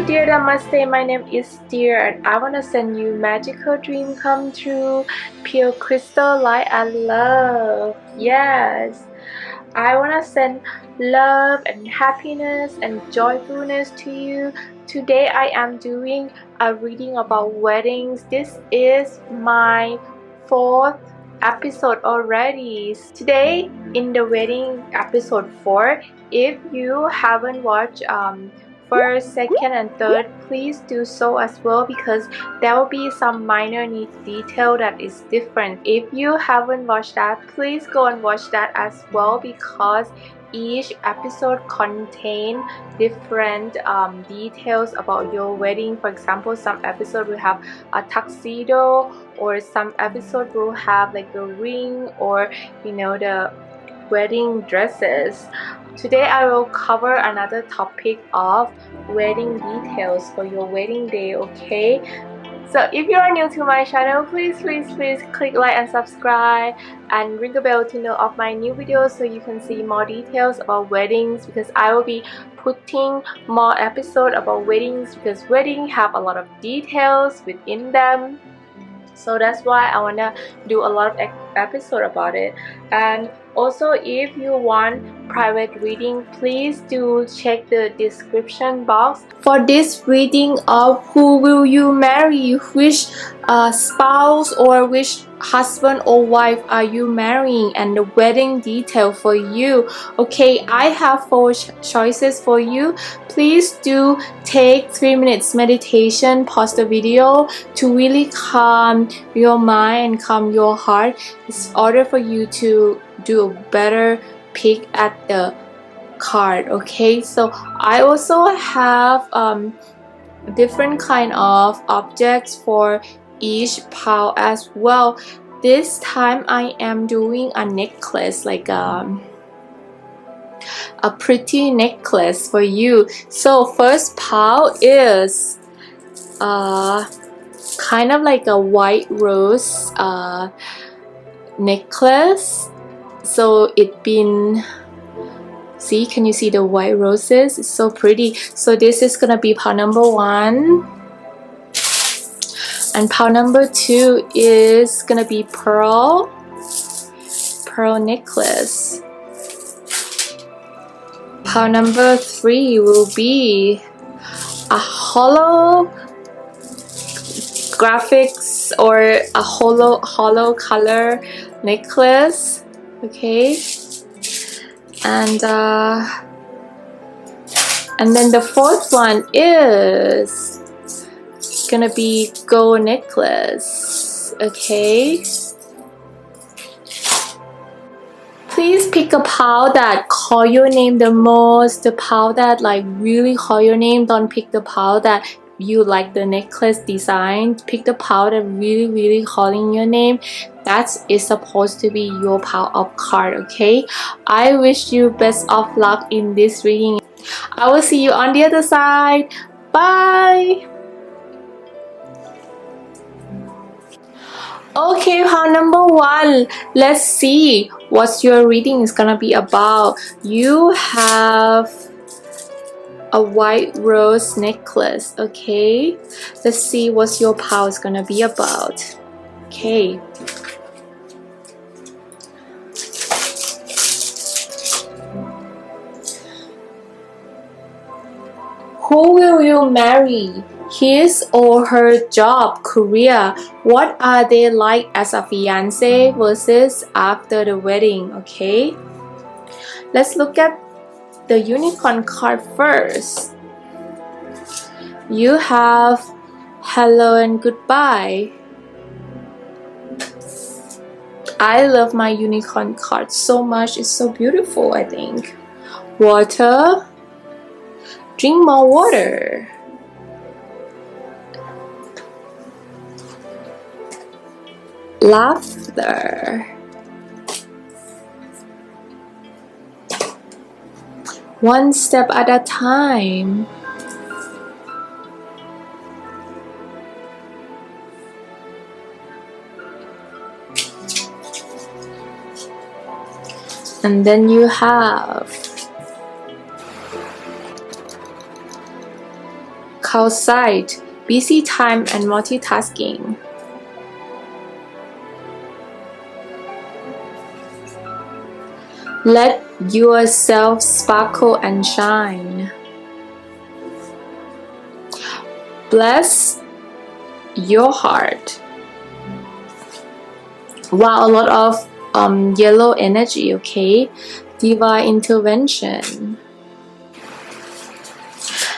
you, dear Namaste. My name is Dear, and I want to send you magical dream come true, pure crystal light and love. Yes, I want to send love and happiness and joyfulness to you. Today I am doing a reading about weddings. This is my fourth episode already. Today in the wedding episode 4, if you haven't watched first, second and third, please do so as well, because there will be some minor detail that is different. If you haven't watched that, please go and watch that as well, because each episode contain different details about your wedding. For example, some episode will have a tuxedo, or some episode will have like a ring, or the wedding dresses. Today I will cover another topic of wedding details for your wedding day, okay? So if you are new to my channel, please click like and subscribe and ring the bell to know of my new videos, so you can see more details about weddings, because I will be putting more episodes about weddings, because weddings have a lot of details within them. So that's why I wanna do a lot of episode about it. And also, if you want private reading, please do check the description box for this reading of who will you marry, which spouse or which husband or wife are you marrying, and the wedding detail for you. Okay, I have 4 choices for you. Please do take 3 minutes meditation, pause the video to really calm your mind and calm your heart in order for you to do a better pick at the card. Okay, so I also have different kind of objects for each pile as well. This time I am doing a necklace, like a pretty necklace for you. So first pile is kind of like a white rose necklace. So it been, see, can you see the white roses? It's so pretty. So this is gonna be pile number 1, and pile number 2 is gonna be pearl necklace. Pile number 3 will be a hollow graphics, or a hollow color necklace. Okay, and then the 4th one is gonna be gold necklace. Okay, please pick a pile that call your name the most, the pile that like really call your name. Don't pick the pile that you like the necklace design. Pick the pile that really calling your name. That is supposed to be your pile of card. Okay, I wish you best of luck in this reading. I will see you on the other side. Bye. Okay, pile number 1, let's see what your reading is gonna be about. You have a white rose necklace. Okay, let's see what your pile is gonna be about. Okay, who will you marry? His or her job, career. What are they like as a fiance versus after the wedding? Okay, let's look at the unicorn card first. You have hello and goodbye. I love my unicorn card so much. It's so beautiful, I think. Water. Drink more water. Laughter. One step at a time. And then you have outside, busy time and multitasking. Let yourself sparkle and shine. Bless your heart. Wow, a lot of yellow energy, okay? Divine intervention.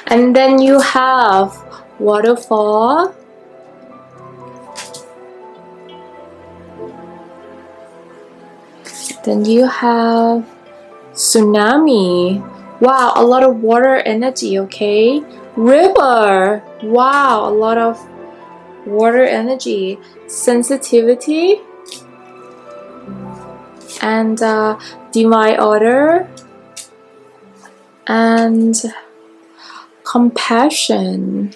And then you have waterfall. Then you have tsunami. Wow, a lot of water energy, okay? River. Wow, a lot of water energy. Sensitivity. And divine order. And compassion.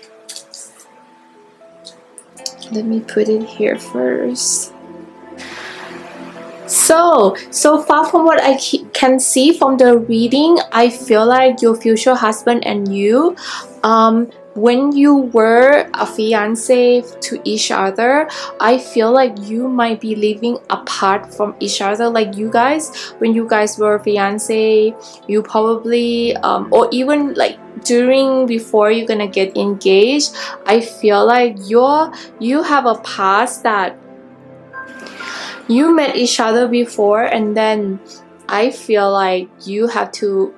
Let me put it here first. So far from what I can see from the reading, I feel like your future husband and you, when you were a fiance to each other, I feel like you might be living apart from each other. Like you guys, when you guys were fiance, you probably or even like before you're gonna get engaged, I feel like you have a past that you met each other before, and then I feel like you have to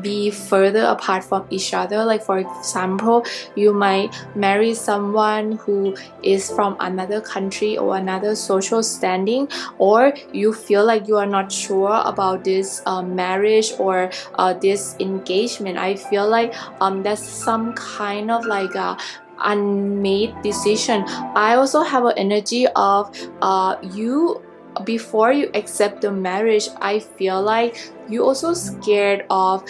be further apart from each other. Like for example, you might marry someone who is from another country or another social standing, or you feel like you are not sure about this marriage or this engagement. I feel like there's some kind of like a unmade decision. I also have an energy of you, before you accept the marriage, I feel like you also scared of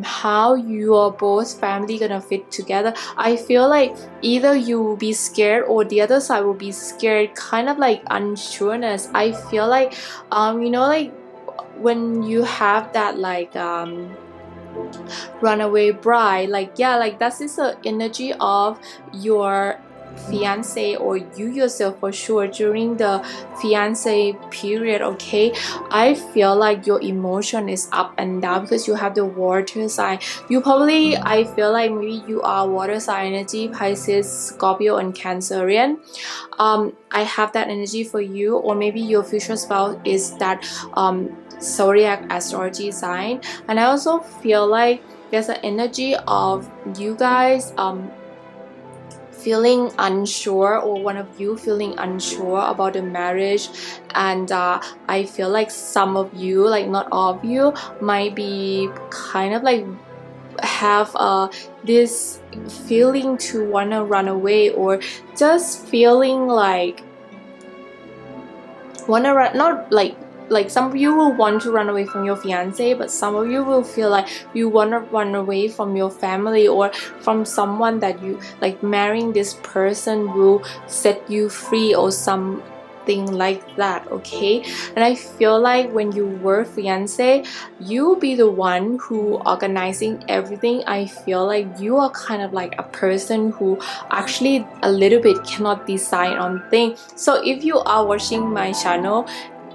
how your both family gonna fit together. I feel like either you will be scared or the other side will be scared, kind of like unsureness. I feel like you know, like when you have that like runaway bride, like yeah, like that is the energy of your fiance or you yourself for sure during the fiance period, okay? I feel like your emotion is up and down because you have the water sign. You probably, I feel like maybe you are water sign energy, Pisces, Scorpio and Cancerian. I have that energy for you, or maybe your future spouse is that zodiac astrology sign. And I also feel like there's an energy of you guys feeling unsure, or one of you feeling unsure about the marriage. And I feel like some of you, like not all of you, might be kind of like have this feeling to want to run away, or just feeling like want to run, not like some of you will want to run away from your fiance, but some of you will feel like you want to run away from your family or from someone that you like. Marrying this person will set you free or something like that, okay? And I feel like when you were fiance, you will be the one who organizing everything. I feel like you are kind of like a person who actually a little bit cannot decide on things. So if you are watching my channel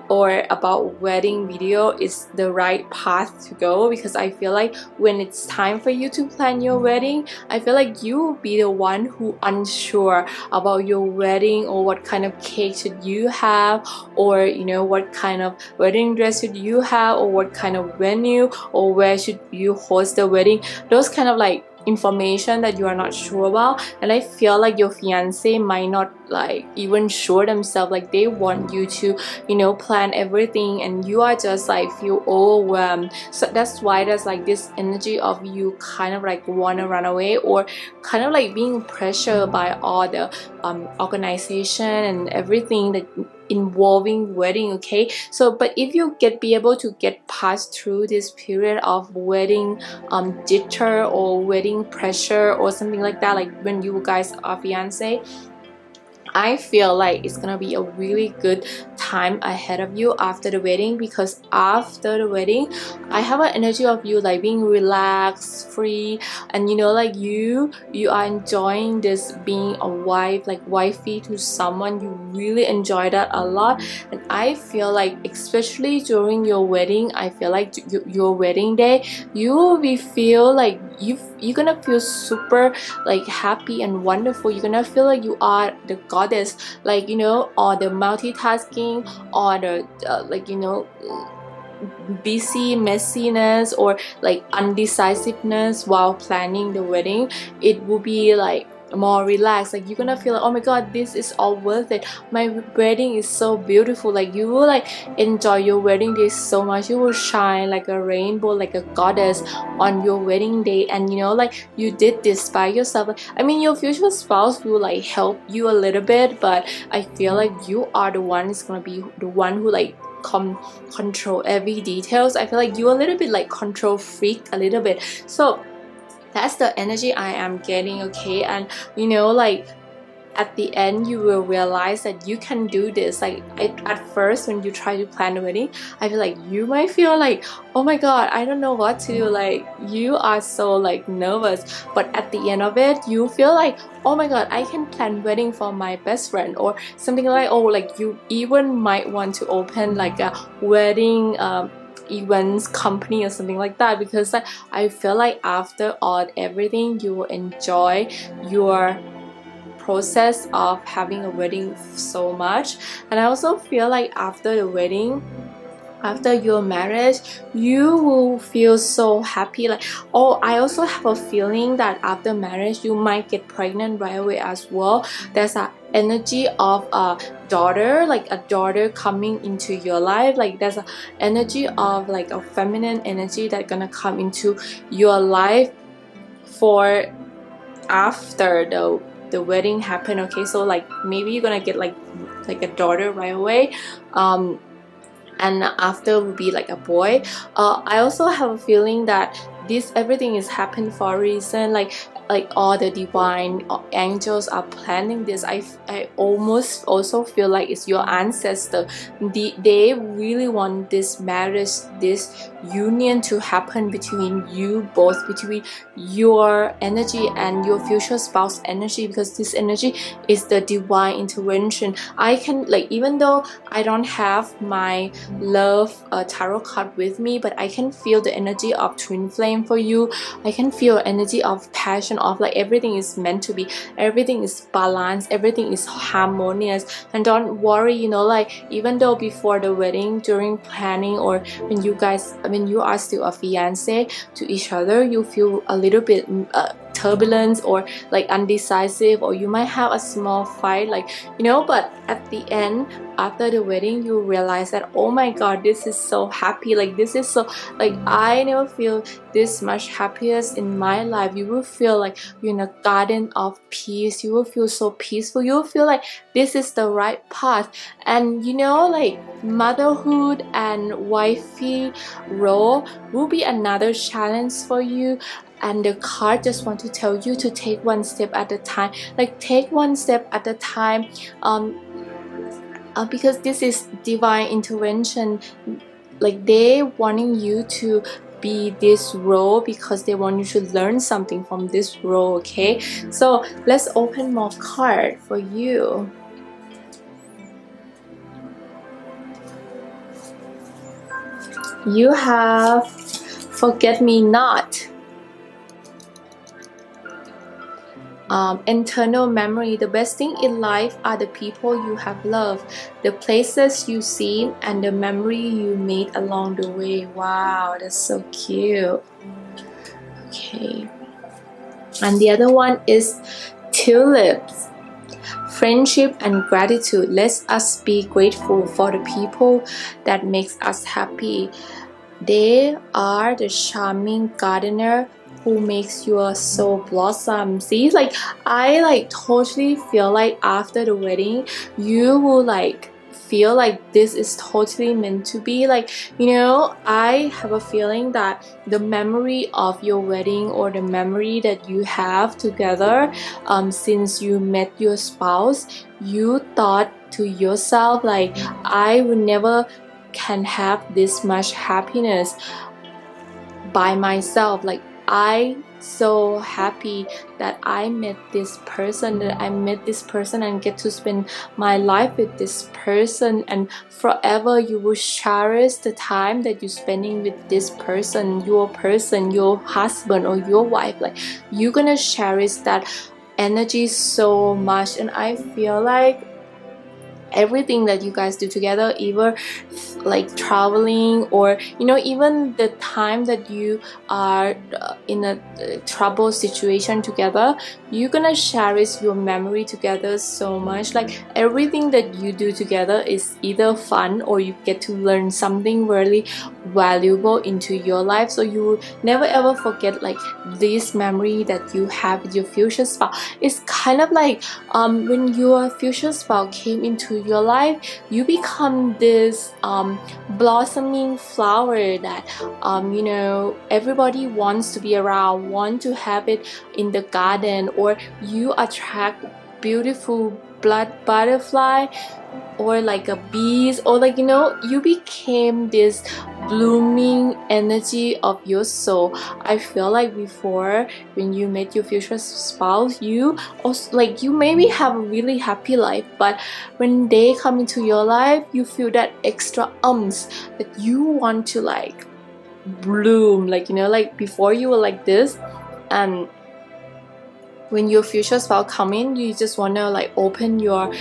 or about wedding video, is the right path to go, because I feel like when it's time for you to plan your wedding, I feel like you will be the one who unsure about your wedding, or what kind of cake should you have, or you know, what kind of wedding dress should you have, or what kind of venue, or where should you host the wedding. Those kind of like information that you are not sure about. And I feel like your fiance might not like even sure themselves, like they want you to, you know, plan everything, and you are just like feel overwhelmed. So that's why there's like this energy of you kind of like want to run away, or kind of like being pressured by all the organization and everything that involving wedding, okay? So but if you be able to get past through this period of wedding jitter or wedding pressure or something like that, like when you guys are fiance, I feel like it's gonna be a really good time ahead of you after the wedding, because after the wedding I have an energy of you like being relaxed, free, and you know, like you are enjoying this being a wife, like wifey to someone. You really enjoy that a lot. And I feel like especially during your wedding, I feel like your wedding day, you will be feel like you're gonna feel super like happy and wonderful. You're gonna feel like you are the goddess, like, you know, or the multitasking, or the like, you know, busy messiness, or like undecisiveness while planning the wedding. It will be like more relaxed. Like you're gonna feel like, oh my god, this is all worth it. My wedding is so beautiful. Like you will like enjoy your wedding day so much. You will shine like a rainbow, like a goddess on your wedding day. And you know, like you did this by yourself. Like, I mean, your future spouse will like help you a little bit, but I feel like you are the one is gonna be the one who like control every details. I feel like you're a little bit like control freak a little bit. So that's the energy I am getting, okay? And you know, like at the end you will realize that you can do this. Like at first when you try to plan a wedding, I feel like you might feel like, oh my god, I don't know what to do. Like you are so like nervous, but at the end of it you feel like, oh my god, I can plan wedding for my best friend, or something like, oh, like you even might want to open like a wedding events company or something like that, because like, I feel like after all everything you will enjoy your process of having a wedding so much. And I also feel like after the wedding, after your marriage, you will feel so happy. Like, oh, I also have a feeling that after marriage you might get pregnant right away as well. There's an energy of a daughter, like a daughter coming into your life. Like there's an energy of like a feminine energy that's gonna come into your life for after the wedding happen, okay? So like maybe you're gonna get like a daughter right away, and after will be like a boy. I also have a feeling that this everything is happened for a reason. Like all the divine angels are planning this. I almost also feel like it's your ancestor. They really want this marriage, this union to happen between you both, between your energy and your future spouse energy, because this energy is the divine intervention. I can like, even though I don't have my love tarot card with me, but I can feel the energy of twin flame for you. I can feel energy of passion, of like everything is meant to be, everything is balanced, everything is harmonious. And don't worry, you know, like even though before the wedding, during planning, or when you are still a fiance to each other, you feel a little bit turbulence or like undecisive, or you might have a small fight, like, you know, but at the end, after the wedding, you realize that, oh my god, this is so happy. Like this is so, like I never feel this much happiness in my life. You will feel like you're in a garden of peace. You will feel so peaceful. You will feel like this is the right path. And you know, like motherhood and wifey role will be another challenge for you. And the card just want to tell you to take one step at a time. Like take one step at a time, because this is divine intervention. Like they wanting you to be this role because they want you to learn something from this role, okay? So let's open more card for you. You have Forget Me Not. Internal memory. The best thing in life are the people you have loved, the places you've seen, and the memory you made along the way. Wow, that's so cute. Okay. And the other one is tulips. Friendship and gratitude. Let us be grateful for the people that makes us happy. They are the charming gardener who makes your soul blossom. See, like I like totally feel like after the wedding you will like feel like this is totally meant to be. Like, you know, I have a feeling that the memory of your wedding, or the memory that you have together since you met your spouse, you thought to yourself like, I would never can have this much happiness by myself. Like, I so happy that I met this person, and get to spend my life with this person, and forever you will cherish the time that you're spending with this person, your husband or your wife. Like, you're gonna cherish that energy so much. And I feel like everything that you guys do together, either like traveling, or you know, even the time that you are in a trouble situation together, you're gonna cherish your memory together so much. Like, everything that you do together is either fun, or you get to learn something really valuable into your life. So you will never ever forget like this memory that you have with your future spouse. It's kind of like when your future spouse came into your life, you become this blossoming flower that you know, everybody wants to be around, want to have it in the garden, or you attract beautiful blood butterfly, or like a bees, or like, you know, you became this blooming energy of your soul. I feel like before, when you met your future spouse, you also, like, you maybe have a really happy life, but when they come into your life, you feel that extra that you want to like bloom. Like, you know, like before you were like this, and when your future spouse come in, you just want to like open your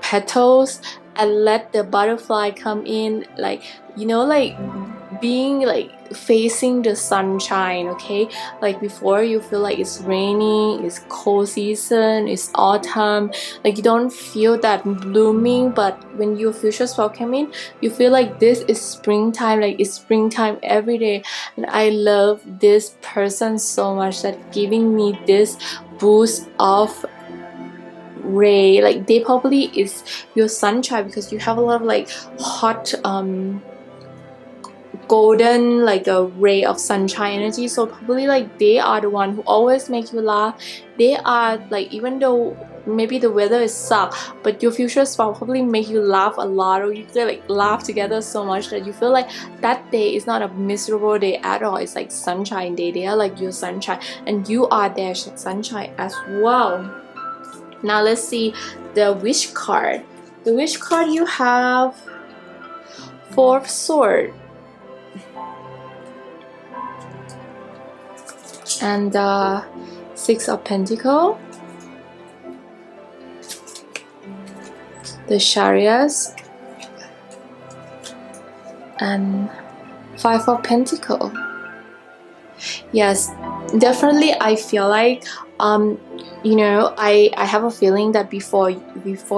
petals and let the butterfly come in, like, you know, like being like facing the sunshine. Okay, like before you feel like it's raining, it's cold season, it's autumn, like you don't feel that blooming. But when your future spouse come in, you feel like this is springtime, like it's springtime every day. And I love this person so much, that giving me this boost of ray. Like, they probably is your sunshine, because you have a lot of like hot golden, like a ray of sunshine energy. So probably like they are the one who always make you laugh. They are like, even though maybe the weather is suck, but your future spouse probably make you laugh a lot, or you can like laugh together so much that you feel like that day is not a miserable day at all. It's like sunshine day. They are like your sunshine, and you are their sunshine as well. Now let's see the wish card. The wish card, you have Four of Swords and Six of Pentacles, the Chariot, and Five of Pentacles. Yes, definitely. I feel like you know, I have a feeling that before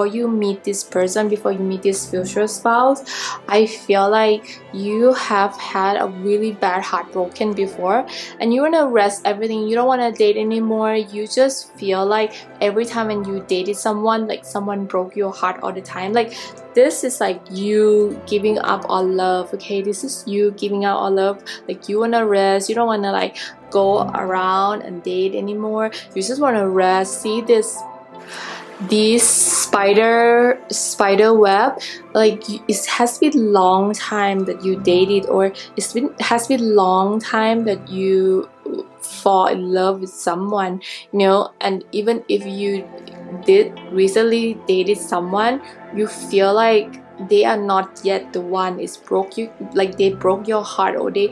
you meet this person, before you meet this future spouse, I feel like you have had a really bad heartbroken before, and you want to rest everything. You don't want to date anymore. You just feel like every time when you dated someone, like someone broke your heart all the time. Like, this is like you giving up on love. Okay, this is you giving out on love. Like, you want to rest. You don't want to like go around and date anymore. You just want to rest. See this spider web, like it has been long time that you dated, or has been long time that you fall in love with someone, you know. And even if you did recently dated someone, you feel like they are not yet the one. Is broke you, like they broke your heart, or they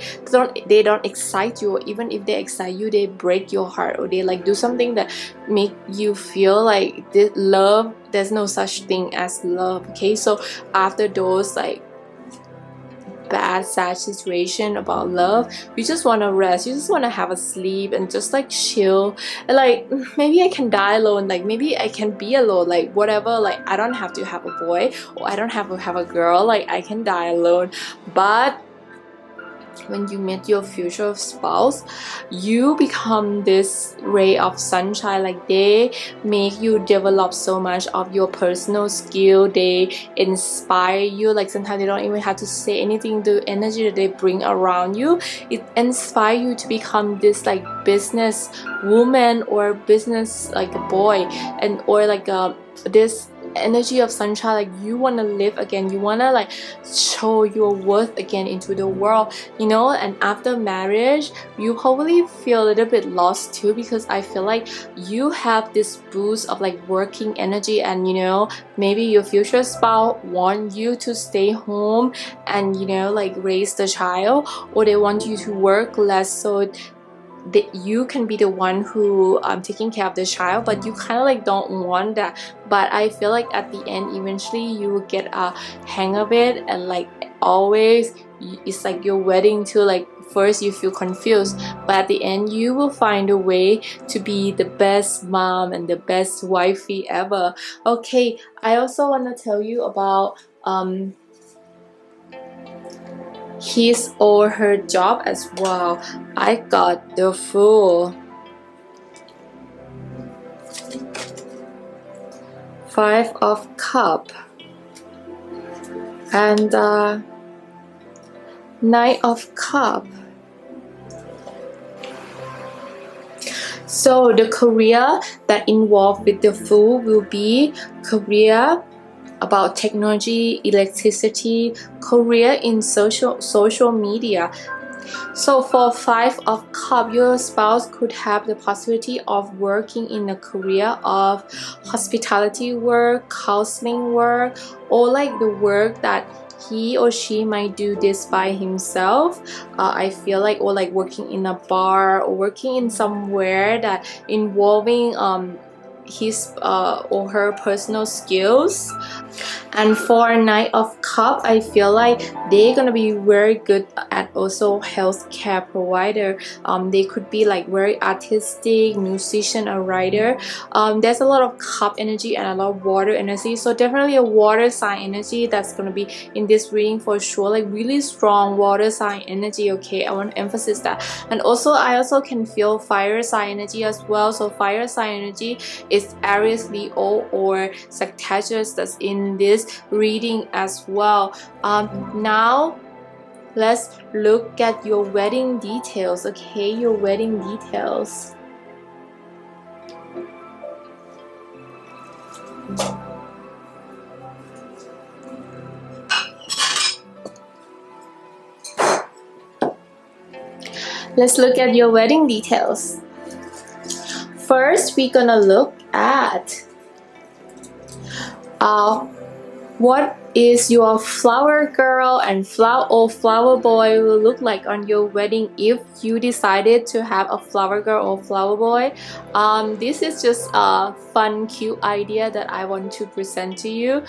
don't excite you, or even if they excite you, they break your heart, or they like do something that make you feel like this love, there's no such thing as love. Okay, so after those like bad sad situation about love, you just want to rest. You just want to have a sleep and just like chill, and like maybe I can die alone, like maybe I can be alone, like whatever, like I don't have to have a boy, or I don't have to have a girl, like I can die alone. But when you meet your future spouse, you become this ray of sunshine. Like, they make you develop so much of your personal skill. They inspire you. Like, sometimes they don't even have to say anything. The energy that they bring around you, it inspires you to become this like business woman or business like a boy, and or like this energy of sunshine. Like, you want to live again, you want to like show your worth again into the world, you know. And after marriage, you probably feel a little bit lost too, because I feel like you have this boost of like working energy, and you know, maybe your future spouse want you to stay home and, you know, like raise the child, or they want you to work less so that you can be the one who taking care of the child, but you kind of like don't want that. But I feel like at the end, eventually you will get a hang of it, and like always, it's like your wedding too. Like, first you feel confused, but at the end you will find a way to be the best mom and the best wifey ever. Okay, I also want to tell you about his or her job as well. I got the Fool, 5 of Cups, and Knight of Cups. So the career that involved with the Fool will be career about technology, electricity, career in social media. So for 5 of Cups, your spouse could have the possibility of working in a career of hospitality work, counseling work, or like the work that he or she might do this by himself. I feel like, or like working in a bar, or working in somewhere that involving his or her personal skills. And for Knight of Cups, I feel like they're gonna be very good at also healthcare provider. They could be like very artistic, musician, or writer. There's a lot of cup energy and a lot of water energy, so definitely a water sign energy that's gonna be in this reading for sure. Like, really strong water sign energy. Okay, I want to emphasize that. And also, I also can feel fire sign energy as well. So fire sign energy is Aries, Leo, or Sagittarius that's in this reading as well. Now let's look at your wedding details. Okay, your wedding details. Let's look at your wedding details. First, we're gonna look at what is your flower girl and flower boy will look like on your wedding if you decided to have a flower girl or flower boy. This is just a fun, cute idea that I want to present to you.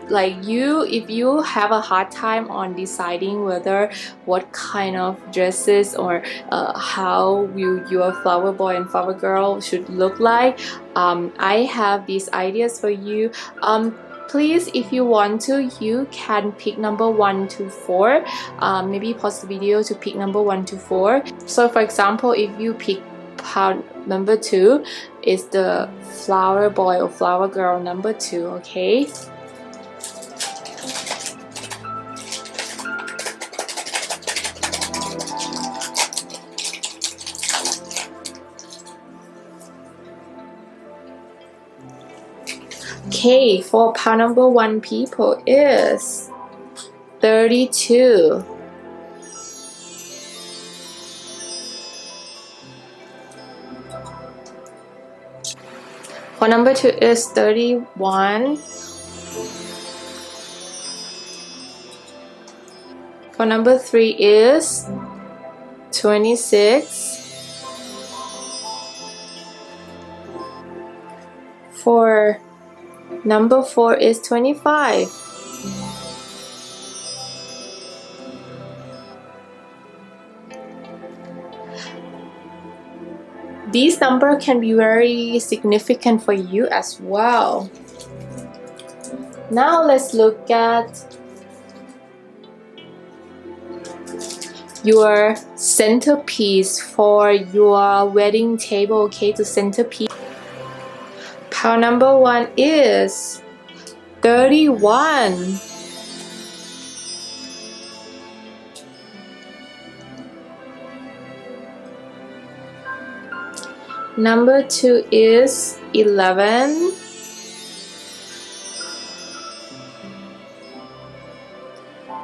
Like, if you have a hard time on deciding whether what kind of dresses or how your flower boy and flower girl should look like, I have these ideas for you. Please, if you want to, you can pick number 1 to 4. Maybe pause the video to pick number 1 to 4. So for example, if you pick number 2, is the flower boy or flower girl number 2. Okay, okay, for pile number 1 people is 32. For number 2 is 31. For number 3 is 26. For number 4 is 25. These numbers can be very significant for you as well. Now let's look at your centerpiece for your wedding table. Okay, the centerpiece. Pile number 1 is 31. Number 2 is 11.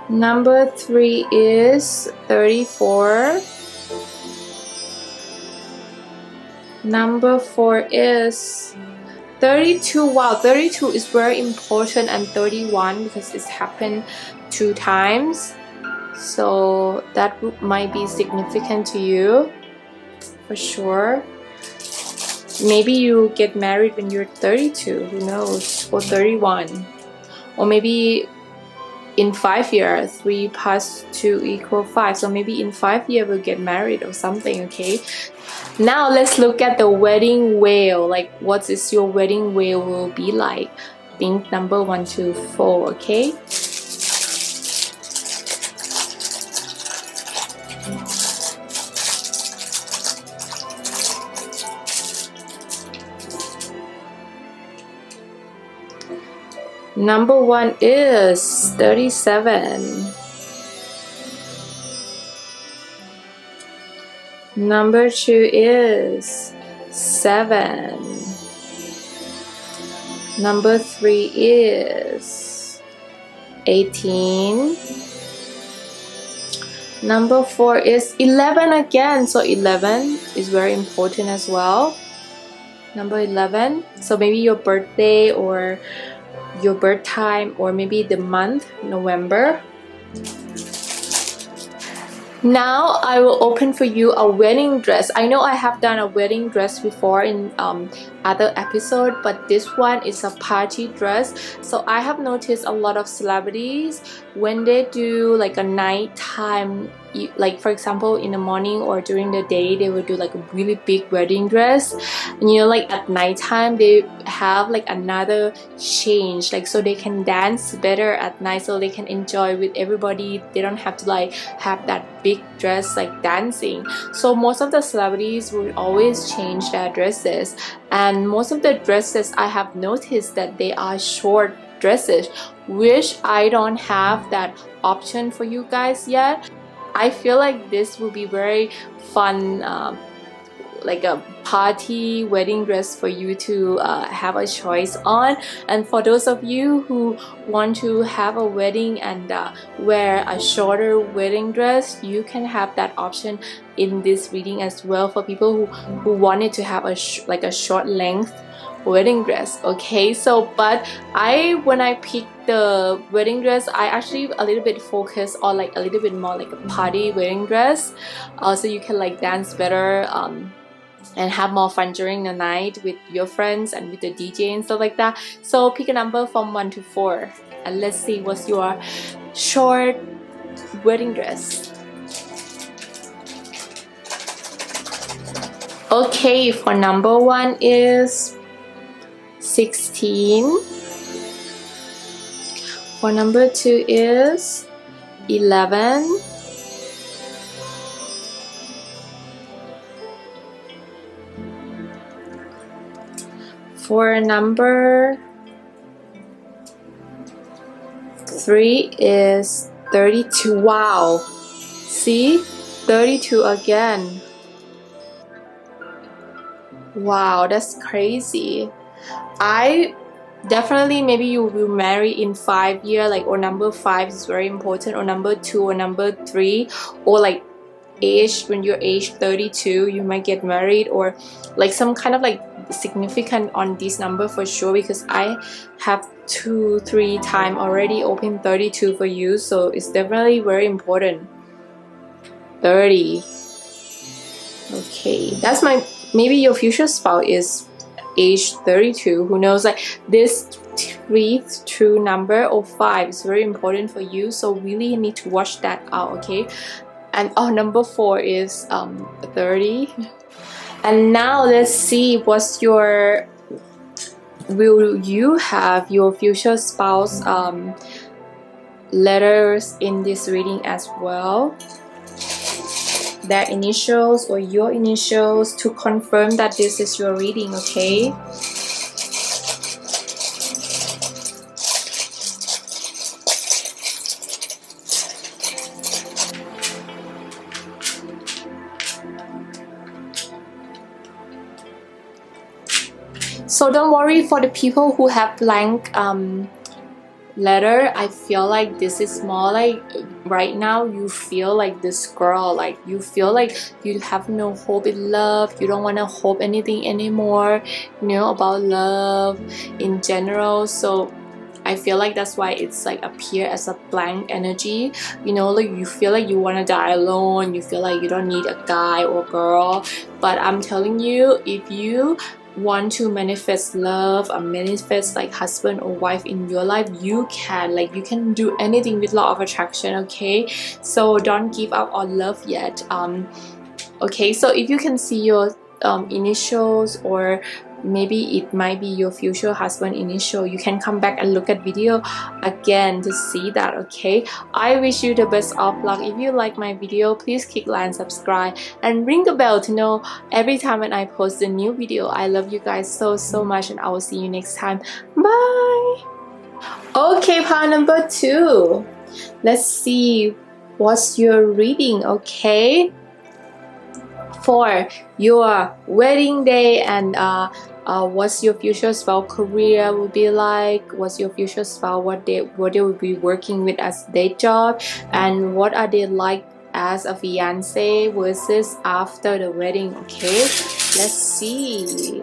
Number 3 is 34. Number 4 is 32. Wow, 32 is very important, and 31 because it's happened 2 times. So that might be significant to you for sure. Maybe you get married when you're 32, who knows, or 31. Or maybe in 5 years, 3 plus 2 equals 5. So maybe in 5 years we'll get married or something, okay? Now let's look at the wedding veil. Like, what is your wedding veil will be like? Think number 1, 2, 4, okay? Number 1 is 37. Number 2 is 7. Number 3 is 18. Number 4 is 11 again. So 11 is very important as well. Number 11. So maybe your birthday or your birth time, or maybe the month, November. Now I will open for you a wedding dress. I know I have done a wedding dress before in other episode, but this one is a party dress. So I have noticed a lot of celebrities when they do like a nighttime, like for example in the morning or during the day, they will do like a really big wedding dress, and you know, like at nighttime they have like another change, like so they can dance better at night, so they can enjoy with everybody. They don't have to like have that big dress like dancing. So most of the celebrities will always change their dresses, and most of the dresses I have noticed that they are short dresses, which I don't have that option for you guys yet. I feel like this will be very fun, like a party wedding dress for you to have a choice on. And for those of you who want to have a wedding and wear a shorter wedding dress, you can have that option in this reading as well, for people who wanted to have a like a short length wedding dress. Okay, so but when I picked the wedding dress, I actually a little bit focus on like a little bit more like a party wedding dress, so you can like dance better and have more fun during the night with your friends and with the DJ and stuff like that. So pick a number from 1 to 4 and let's see what's your short wedding dress. Okay, for number 1 is 16. For number 2 is 11. For number 3 is 32. Wow, see, 32 again. Wow, that's crazy. I definitely, maybe you will marry in 5 years, like, or number 5 is very important, or number 2 or number 3, or like age, when you're age 32 you might get married, or like some kind of like significant on this number for sure, because I have 2-3 times already opened 32 for you, so it's definitely very important. 30. Okay, that's my, maybe your future spouse is age 32, who knows, like this 3 true number or 5 is very important for you, so really need to watch that out. Okay, and number 4 is 30. And now let's see what's your, will you have your future spouse letters in this reading as well. their initials or your initials to confirm that this is your reading, okay? So don't worry for the people who have blank letter. I feel like this is more like right now you feel like this girl, like you feel like you have no hope in love, you don't want to hope anything anymore, you know, about love in general. So I feel like that's why it's like appear as a blank energy, you know, like you feel like you want to die alone, you feel like you don't need a guy or girl. But I'm telling you, if you want to manifest love or manifest like husband or wife in your life, you can, like you can do anything with law of attraction, okay? So don't give up on love yet. Okay, so if you can see your initials, or maybe it might be your future husband initial, you can come back and look at video again to see that, okay? I wish you the best of luck. If you like my video, please click like and subscribe and ring the bell to know every time when I post a new video. I love you guys so much, and I will see you next time. Bye. Okay, pile number 2. Let's see what's your reading, okay? For your wedding day, and what's your future spouse career will be like, what's your future spouse, what they will be working with as their job, and what are they like as a fiance versus after the wedding, okay? Let's see.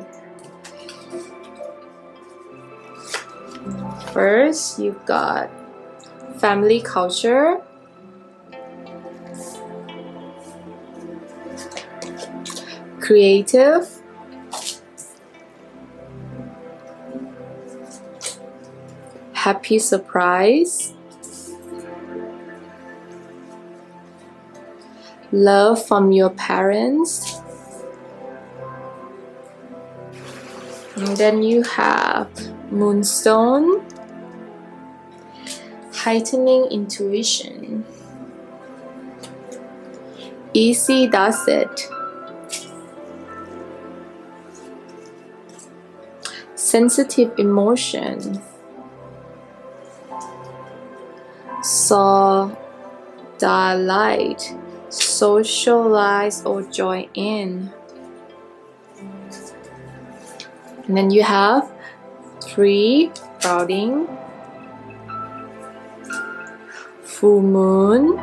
First, you've got family culture, creative, happy surprise, love from your parents, and then you have moonstone, heightening intuition, easy does it, sensitive emotion, so delight, socialize or join in. And then you have 3 crowding, full moon,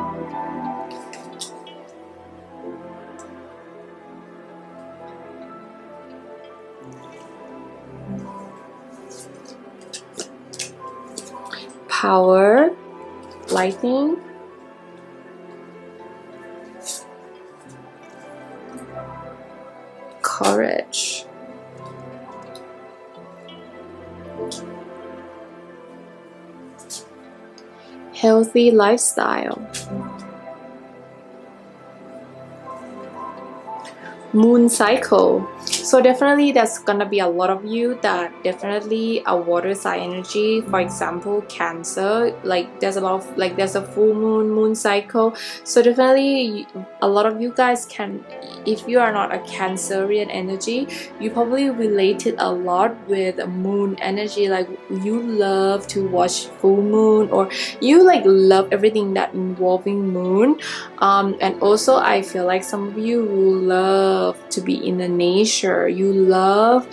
power, lightning, courage, healthy lifestyle, moon cycle. So definitely there's gonna be a lot of you that definitely a water sign energy. For example, Cancer, like there's a lot of, like there's a full moon cycle. So definitely a lot of you guys can, if you are not a Cancerian energy, you probably related a lot with moon energy. Like you love to watch full moon, or you like love everything that involving moon. And also I feel like some of you will love to be in the nature. You love,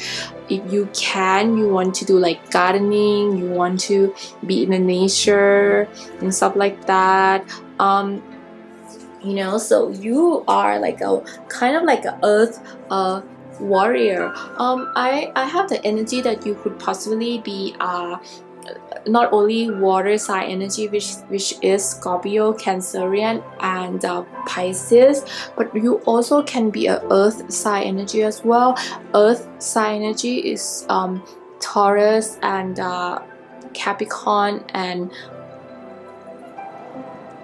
if you can, you want to do like gardening, you want to be in the nature and stuff like that. You know, so you are like a kind of like a earth warrior. I have the energy that you could possibly be not only water sign energy, which is Scorpio, Cancerian, and Pisces, but you also can be a earth sign energy as well. Earth sign energy is Taurus and Capricorn and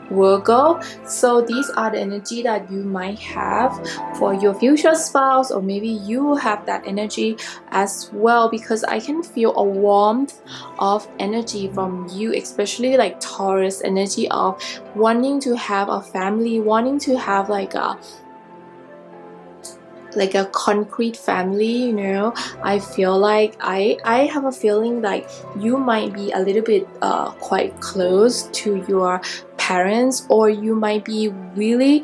Virgo. So these are the energy that you might have for your future spouse, or maybe you have that energy as well, because I can feel a warmth of energy from you, especially like Taurus energy of wanting to have a family, wanting to have like a like a concrete family, you know. I feel like I have a feeling like you might be a little bit quite close to your parents, or you might be really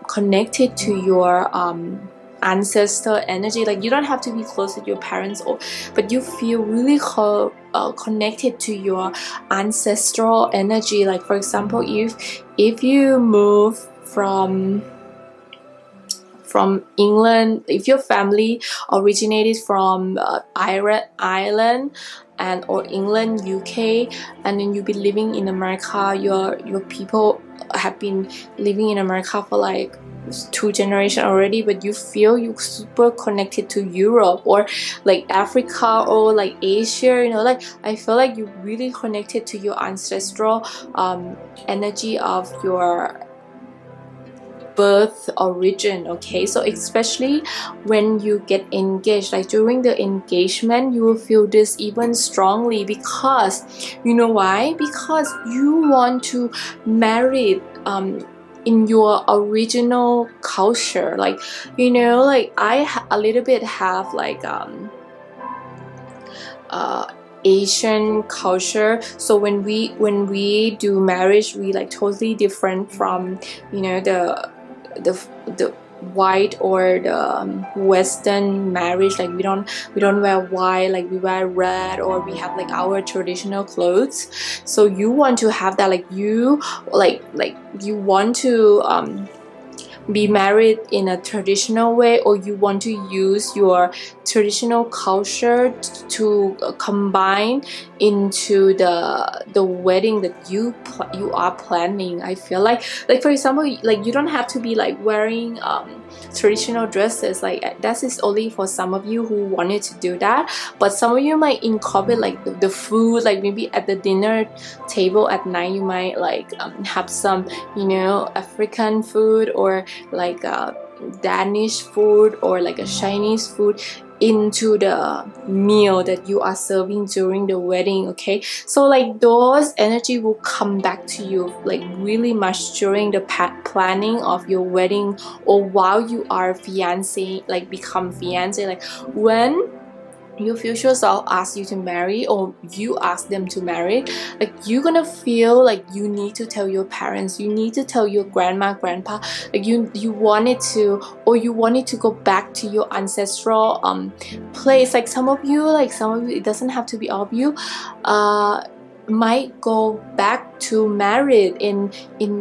connected to your ancestor energy. Like you don't have to be close with your parents, or but you feel really connected to your ancestral energy. Like for example, if you move from England, if your family originated from Ireland and or England, UK, and then you be living in America, your people have been living in America for like 2 generations already, but you feel you super connected to Europe or like Africa or like Asia, you know. Like I feel like you really connected to your ancestral energy of your birth origin. Okay, so especially when you get engaged, like during the engagement, you will feel this even strongly, because you know why? Because you want to marry in your original culture. Like, you know, like I a little bit have like Asian culture, so when we do marriage, we like totally different from, you know, the white or the Western marriage. Like we don't wear white, like we wear red, or we have like our traditional clothes. So you want to have that, like you like you want to be married in a traditional way, or you want to use your traditional culture to combine into the wedding that you are planning. I feel like for example, like you don't have to be like wearing traditional dresses. Like that is only for some of you who wanted to do that, but some of you might incorporate like the food. Like maybe at the dinner table at night, you might like have some, you know, African food, or like Danish food, or like a Chinese food into the meal that you are serving during the wedding. Okay, so like those energy will come back to you like really much during the planning of your wedding, or while you are fiancé, like become fiancé. Like when your future self asks you to marry, or you ask them to marry, like you're gonna feel like you need to tell your parents, you need to tell your grandma, grandpa, like you wanted to, or you wanted to go back to your ancestral place. Like some of you, it doesn't have to be all of you, might go back to married in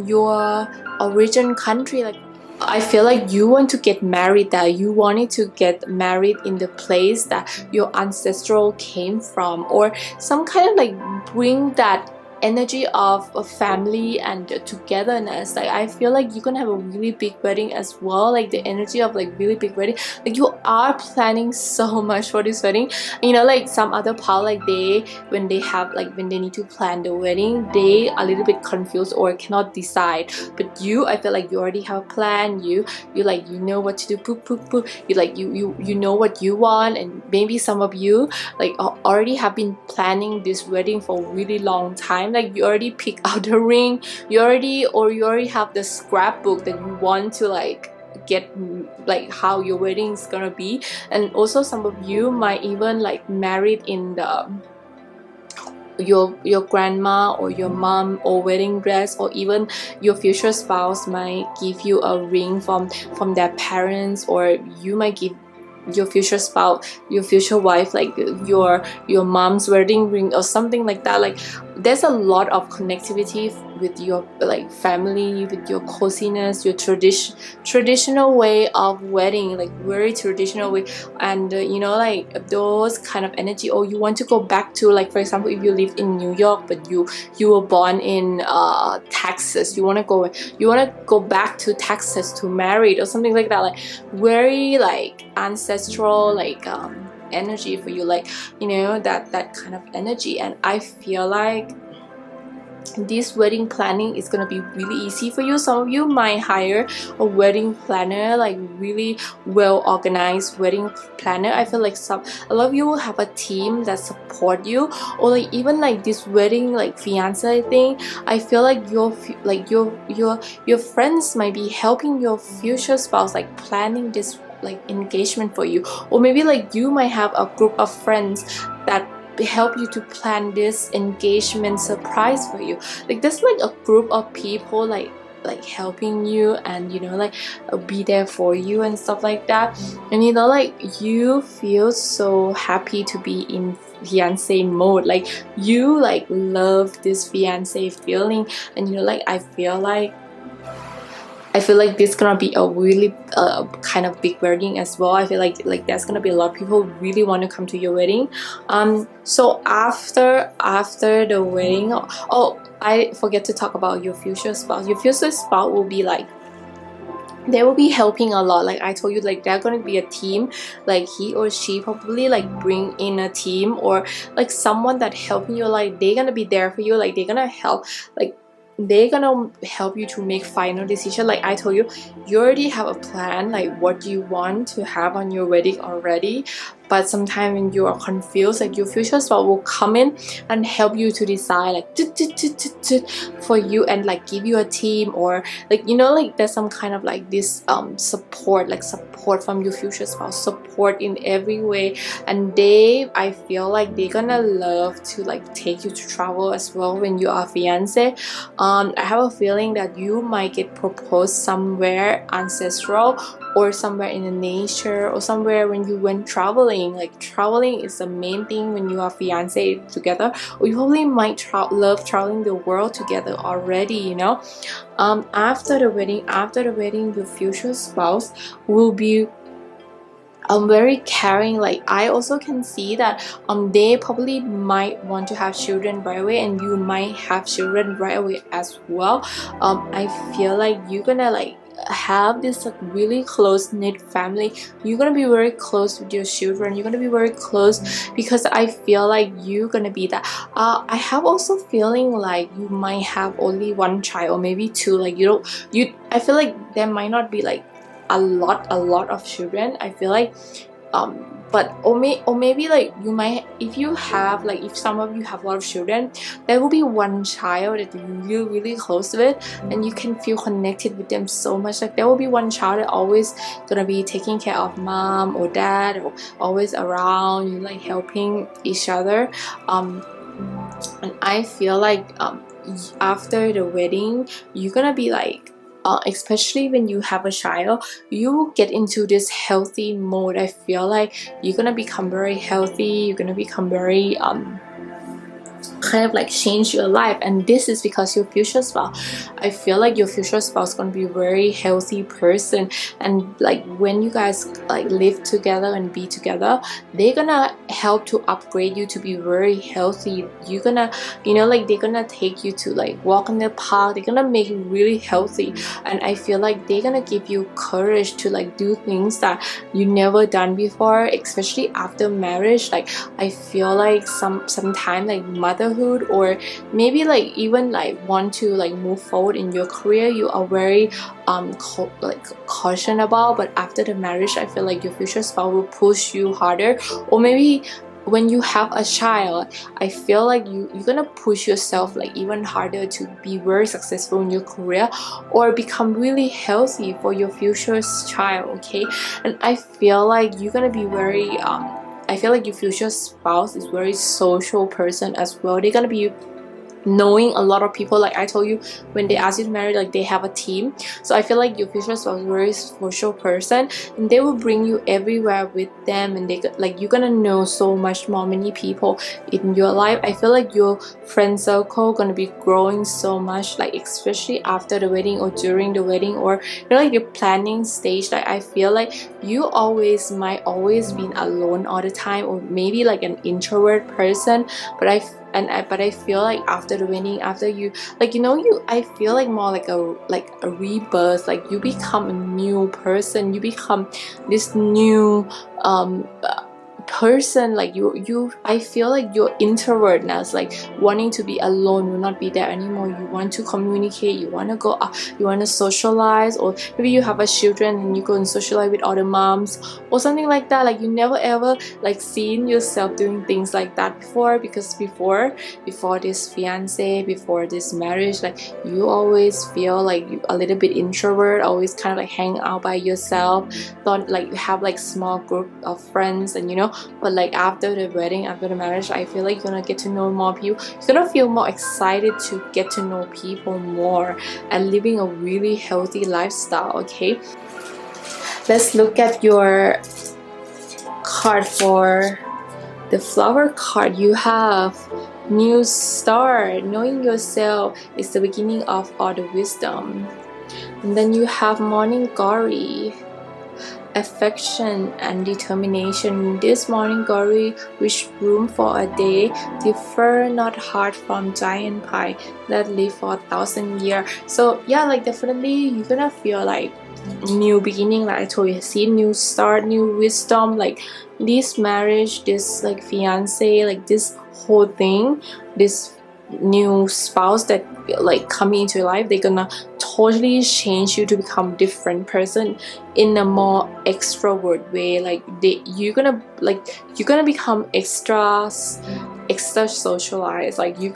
your origin country. Like I feel like you want to get married there. You wanted to get married in the place that your ancestral came from, or some kind of like bring that energy of a family and togetherness. Like I feel like you're gonna have a really big wedding as well, like the energy of like really big wedding. Like you are planning so much for this wedding. You know, like some other part, like when they need to plan the wedding, they are a little bit confused or cannot decide. But you, I feel like you already have a plan. You like, you know what to do. Poop, poop, poop. You like you know what you want. And maybe some of you like already have been planning this wedding for a really long time. Like you already pick out the ring, you already have the scrapbook that you want to like get, like how your wedding is gonna be. And also some of you might even like married in the your grandma or your mom or wedding dress, or even your future spouse might give you a ring from their parents, or you might give your future spouse, your future wife, like your mom's wedding ring or something like that. Like there's a lot of connectivity with your like family, with your coziness, your traditional way of wedding, like very traditional way. And you know, like those kind of energy. Or you want to go back to, like for example, if you live in New York but you were born in Texas, you want to go back to Texas to marry or something like that. Like very like ancestral like energy for you, like, you know, that kind of energy. And I feel like this wedding planning is gonna be really easy for you. Some of you might hire a wedding planner, like really well organized wedding planner. I feel like a lot of you will have a team that support you, or like even like this wedding like fiance thing. I feel like your friends might be helping your future spouse like planning this like engagement for you, or maybe like you might have a group of friends that help you to plan this engagement surprise for you. Like there's like a group of people like helping you, and you know, like be there for you and stuff like that. And you know, like you feel so happy to be in fiance mode, like you like love this fiance feeling. And you know, like I feel like this gonna be a really kind of big wedding as well. I feel like there's gonna be a lot of people who really want to come to your wedding. So after the wedding, oh, I forget to talk about your future spouse. Your future spouse will be like, they will be helping a lot. Like I told you, like they're gonna be a team. Like he or she probably like bring in a team, or like someone that helping you. Like they're gonna be there for you. Like they're gonna help, like they're gonna help you to make final decision. Like I told you, you already have a plan, like what you want to have on your wedding already. But sometimes when you are confused, like your future spouse will come in and help you to decide, like for you, and like give you a team, or like, you know, like there's some kind of like this support, like support from your future spouse, support in every way. And I feel like they're gonna love to like take you to travel as well when you are fiance. I have a feeling that you might get proposed somewhere ancestral, or somewhere in the nature, or somewhere when you went traveling. Like traveling is the main thing when you are fiance together, or you probably might love traveling the world together already, you know. After the wedding, your future spouse will be very caring. Like I also can see that they probably might want to have children right away, and you might have children right away as well. I feel like you're gonna like have this like really close-knit family. You're gonna be very close with your children. You're gonna be very close, because I feel like you're gonna be that. I have also feeling like you might have only one child, or maybe two. Like I feel like there might not be like a lot of children. I feel like but or maybe like you might, if you have like, if some of you have a lot of children, there will be one child that you're really close with, and you can feel connected with them so much. Like there will be one child that always gonna be taking care of mom or dad, or always around you, like helping each other. And I feel like after the wedding, you're gonna be like, especially when you have a child, you get into this healthy mode. I feel like you're gonna become very healthy. You're gonna become very kind of like change your life, and this is because your future spouse, I feel like your future spouse is going to be a very healthy person. And like when you guys like live together and be together, they're gonna help to upgrade you to be very healthy. You're gonna, you know, like they're gonna take you to like walk in the park. They're gonna make you really healthy, and I feel like they're gonna give you courage to like do things that you never done before, especially after marriage. Like I feel like sometimes like motherhood, or maybe like even like want to like move forward in your career, you are very caution about, but after the marriage, I feel like your future spouse will push you harder. Or maybe when you have a child, I feel like you're gonna push yourself like even harder to be very successful in your career, or become really healthy for your future child. Okay, and I feel like you're gonna be very I feel like your future spouse is very social person as well. They're gonna be knowing a lot of people. Like I told you, when they ask you to marry, like they have a team. So I feel like your future spouse is a very social person, and they will bring you everywhere with them, and they like, you're gonna know so much more many people in your life. I feel like your friend circle gonna be growing so much, like especially after the wedding or during the wedding, or you know, like your planning stage. Like I feel like you might always been alone all the time, or maybe like an introvert person, but I feel like after the wedding, after you like, you know, I feel like more like a rebirth. Like you become a new person, you become this new person, like I feel like you're introvertness, like wanting to be alone, will not be there anymore. You want to communicate, you want to go out, you want to socialize, or maybe you have a children and you go and socialize with other moms or something like that. Like you never ever like seen yourself doing things like that before, because before this fiance, before this marriage, like you always feel like you a little bit introvert, always kind of like hang out by yourself, thought like you have like small group of friends, and but like after the wedding, after the marriage, I feel like you're gonna get to know more people. You're gonna feel more excited to get to know people more and living a really healthy lifestyle. Okay, let's look at your card. For the flower card, you have new start. Knowing yourself is the beginning of all the wisdom. And then you have morning glory, affection and determination. This morning glory, which room for a day, differ not hard from giant pie that live for 1,000 years. So yeah, like definitely you're gonna feel like new beginning, like I told you, see new start, new wisdom. Like this marriage, this like fiance, like this whole thing, this new spouse that like coming into your life, they're gonna totally change you to become different person in a more extrovert way. Like you're gonna become extra socialized. Like you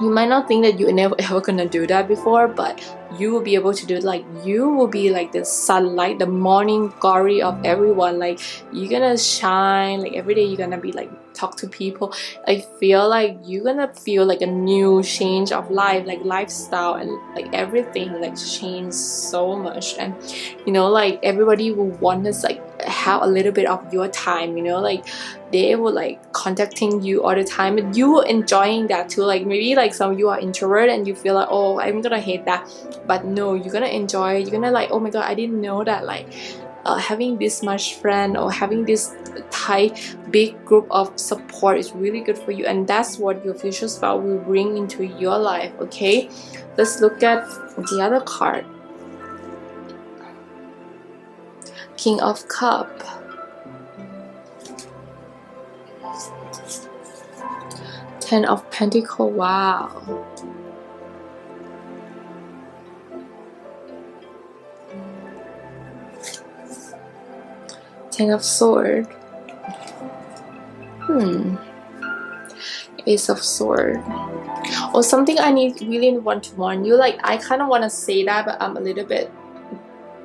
might not think that you're never ever gonna do that before, but you will be able to do it. Like you will be like the sunlight, the morning glory of everyone. Like you're gonna shine, like every day you're gonna be like talk to people. I feel like you're gonna feel like a new change of life, like lifestyle, and like everything like changed so much. And like everybody will want to like have a little bit of your time, like they will like contacting you all the time, and you will enjoying that too. Like maybe like some of you are introvert and you feel like, oh, I'm gonna hate that, but no, you're gonna enjoy it. You're gonna like, oh my god, I didn't know that like having this much friend or having this tight big group of support is really good for you, and that's what your future spouse will bring into your life. Okay, let's look at the other card. King of Cup, Ten of Pentacles. Wow. Ten of Sword. Ace of Sword. Or something I really want to warn you. Like I kind of want to say that, but I'm a little bit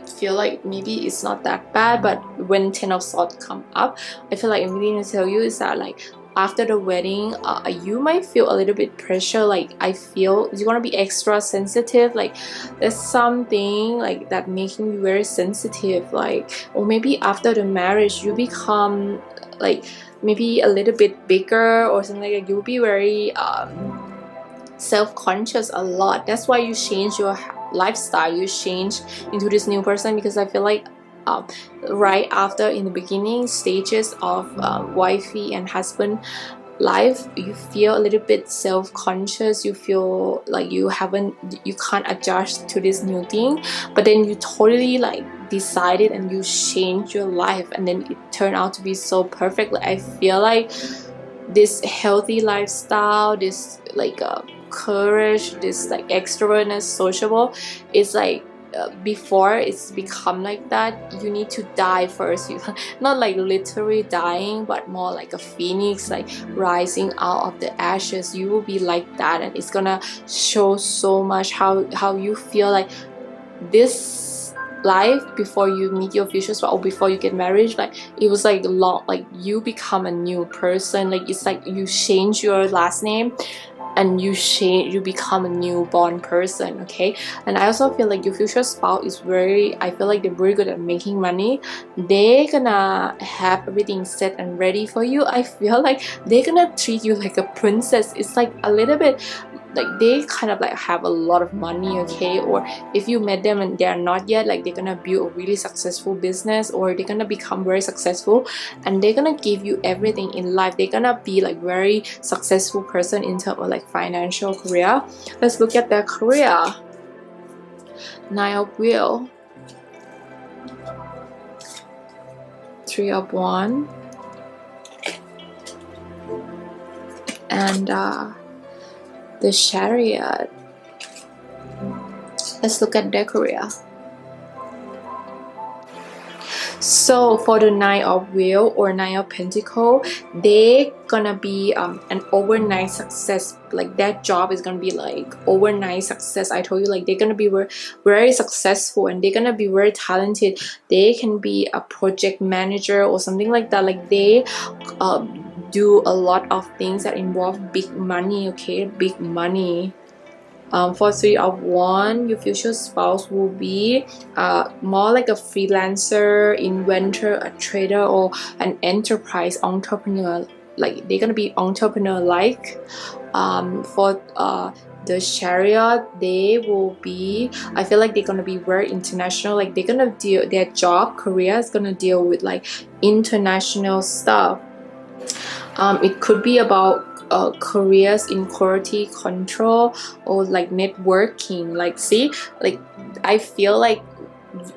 feel like maybe it's not that bad. But when Ten of Swords come up, I feel like I really need to tell you is that like after the wedding, you might feel a little bit pressure. Like I feel you're gonna be extra sensitive. Like there's something like that making you very sensitive. Like, or maybe after the marriage you become like maybe a little bit bigger or something like that. You'll be very self-conscious a lot. That's why you change your lifestyle, you change into this new person, because I feel like right after, in the beginning stages of wifey and husband life, you feel a little bit self-conscious. You feel like you can't adjust to this new thing, but then you totally like decided and you change your life, and then it turned out to be so perfect. Like I feel like this healthy lifestyle, this like courage, this like extrovertness, sociable, is like before it's become like that, you need to die first. You not like literally dying, but more like a phoenix, like rising out of the ashes. You will be like that, and it's gonna show so much how you feel like this life before you meet your future spouse or before you get married. Like it was like long, like you become a new person. Like it's like you change your last name and you become a newborn person. Okay, and I also feel like your future spouse is I feel like they're very good at making money. They're gonna have everything set and ready for you. I feel like they're gonna treat you like a princess. It's like a little bit like they kind of like have a lot of money. Okay, or if you met them and they're not yet, like they're gonna build a really successful business, or they're gonna become very successful, and they're gonna give you everything in life. They're gonna be like very successful person in terms of like financial career. Let's look at their career. Nine of Wheel, Three of Wands, and the Chariot. Let's look at their career. So for the Nine of Wheel or Nine of Pentacle, they gonna be an overnight success. Like that job is gonna be like overnight success. I told you, like they're gonna be very successful, and they're gonna be very talented. They can be a project manager or something like that. Like they do a lot of things that involve big money. Okay, big money. For Three of Wands, your future spouse will be more like a freelancer, inventor, a trader, or an enterprise entrepreneur. Like they're gonna be entrepreneur-like. For the Chariot, they will be, I feel like they're gonna be very international. Like they're gonna deal, their job career is gonna deal with like international stuff. It could be about careers in quality control or like networking. Like see, like I feel like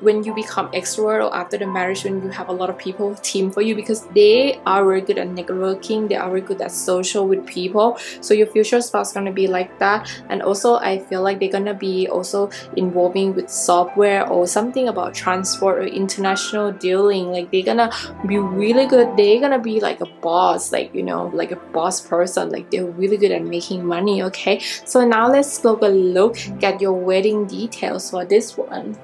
when you become extrovert or after the marriage, when you have a lot of people team for you, because they are very good at networking, they are very good at social with people. So your future spouse is gonna be like that. And also I feel like they're gonna be also involving with software or something about transport or international dealing. Like they're gonna be really good. They're gonna be like a boss, like you know, like a boss person. Like they're really good at making money. Okay, so now let's take a look at your wedding details for this one.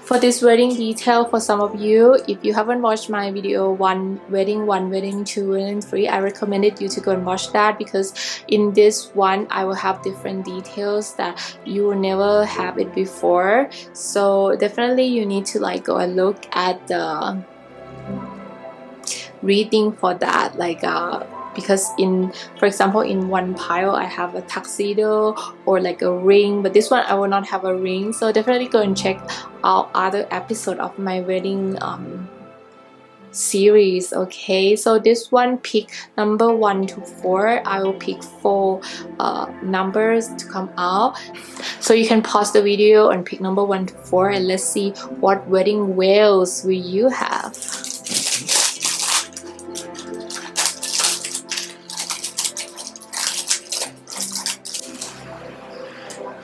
For this wedding detail, for some of you, if you haven't watched my video one wedding 2 and 3, I recommended you to go and watch that, because in this one I will have different details that you will never have it before. So definitely you need to like go and look at the reading for that, like because in, for example, in one pile I have a tuxedo or like a ring, but this one I will not have a ring. So definitely go and check out other episode of my wedding series. Okay, so this one pick number 1 to 4. I will pick 4 numbers to come out, so you can pause the video and pick number 1 to 4, and let's see what wedding veils will you have.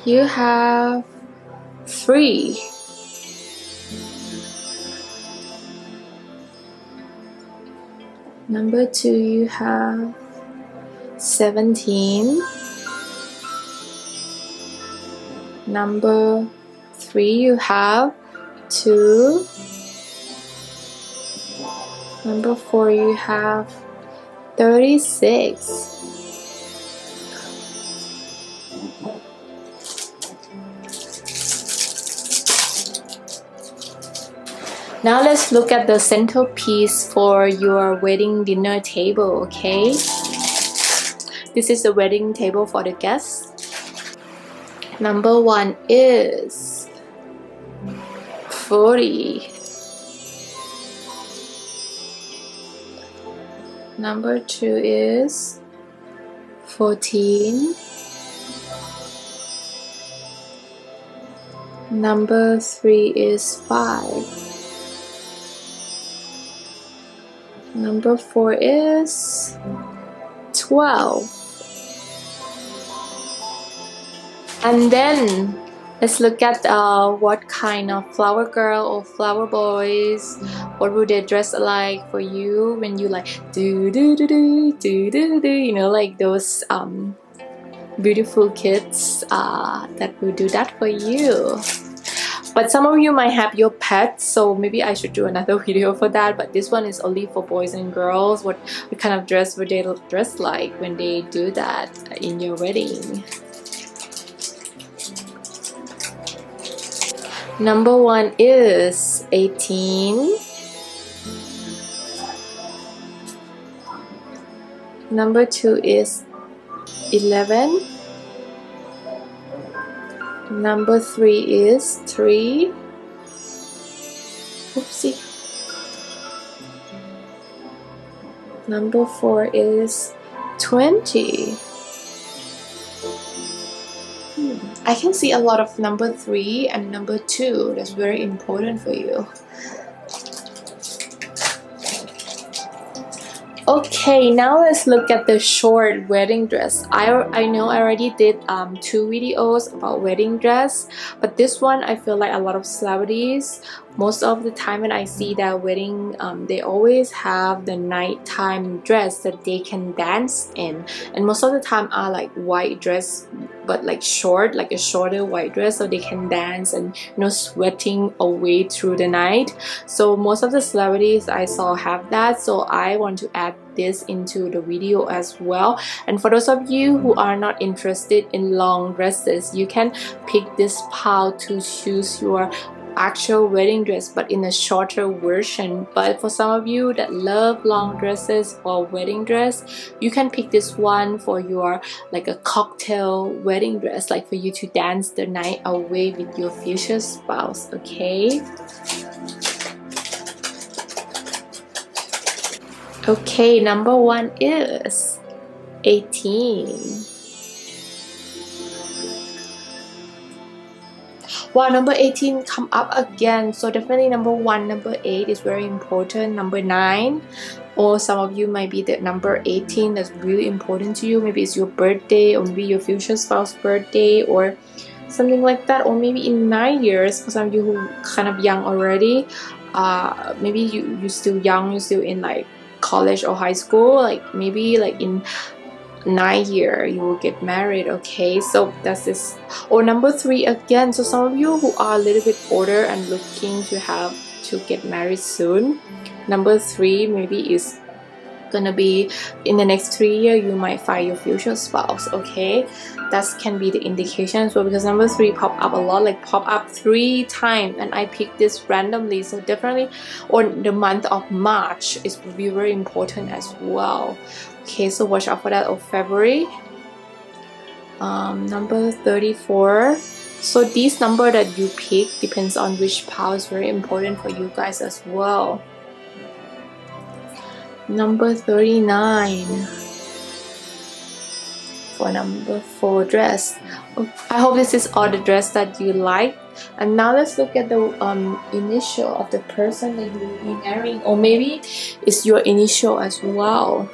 You have 3. Number 2, you have 17. Number 3, you have 2. Number 4, you have 36. Now let's look at the centerpiece for your wedding dinner table, okay? This is the wedding table for the guests. Number 1 is 40. Number 2 is 14. Number 3 is 5. Number 4 is 12. And then let's look at what kind of flower girl or flower boys, what would they dress like for you when you like do do do do do do do, you know, like those beautiful kids that will do that for you. But some of you might have your pets, so maybe I should do another video for that. But this one is only for boys and girls. What kind of dress would they dress like when they do that in your wedding? Number 1 is 18. Number 2 is 11. Number 3 is 3. Oopsie. Number 4 is 20. I can see a lot of number 3 and number 2. That's very important for you. Okay, now let's look at the short wedding dress. I know I already did 2 videos about wedding dress, but this one I feel like a lot of celebrities, most of the time when I see that wedding, they always have the nighttime dress that they can dance in, and most of the time are like white dress, but like short, like a shorter white dress, so they can dance and sweating away through the night. So most of the celebrities I saw have that, so I want to add this into the video as well. And for those of you who are not interested in long dresses, you can pick this pile to choose your actual wedding dress, but in a shorter version. But for some of you that love long dresses or wedding dress, you can pick this one for your like a cocktail wedding dress, like for you to dance the night away with your future spouse. Okay. Okay, number 1 is 18. Wow, number 18 come up again. So definitely number 1, number 8 is very important. Number 9, or some of you might be the number 18 that's really important to you. Maybe it's your birthday, or maybe your future spouse's birthday, or something like that. Or maybe in 9 years, for some of you who kind of young already, maybe you're still young, you're still in like college or high school, like maybe like in 9 years you will get married. Okay, so that's this. Or number 3 again, so some of you who are a little bit older and looking to get married soon, number 3 maybe is gonna be in the next 3 years you might find your future spouse. Okay, that can be the indication as well, because number 3 pop up a lot, like pop up 3 times, and I picked this randomly. So definitely on the month of March it will be very important as well. Okay, so watch out for that. Of February, number 34. So this number that you pick depends on which pile is very important for you guys as well. Number 39 for number 4 dress. I hope this is all the dress that you like. And now let's look at the initial of the person that you will be marrying, or maybe it's your initial as well.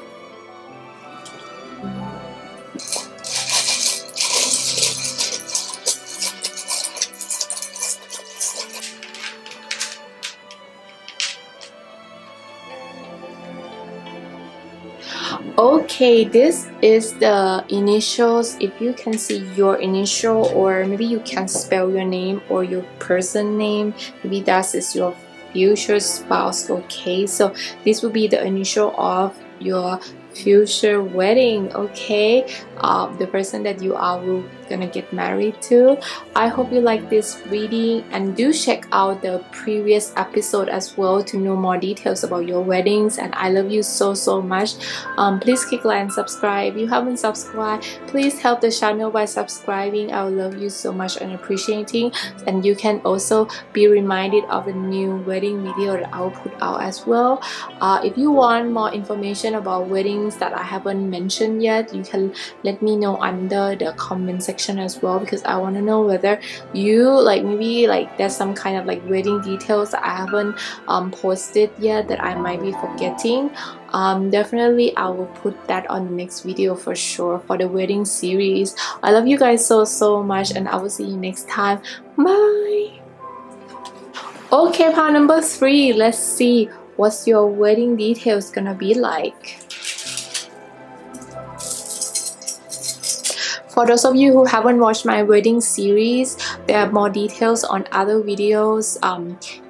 Okay, this is the initials. If you can see your initial, or maybe you can spell your name or your person name, maybe that is your future spouse. Okay, so this will be the initial of your future wedding. Okay, the person that you are gonna get married to. I hope you like this reading, and do check out the previous episode as well to know more details about your weddings. And I love you so much. Please click like and subscribe. If you haven't subscribed, please help the channel by subscribing. I will love you so much and appreciating. And you can also be reminded of the new wedding video that I will put out as well. If you want more information about weddings that I haven't mentioned yet, you can let me know under the comment section as well, because I want to know whether you like, maybe like there's some kind of like wedding details that I haven't posted yet that I might be forgetting. Definitely I will put that on the next video for sure, for the wedding series. I love you guys so much, and I will see you next time. Bye. Okay, part number 3. Let's see what's your wedding details gonna be like. For those of you who haven't watched my wedding series, there are more details on other videos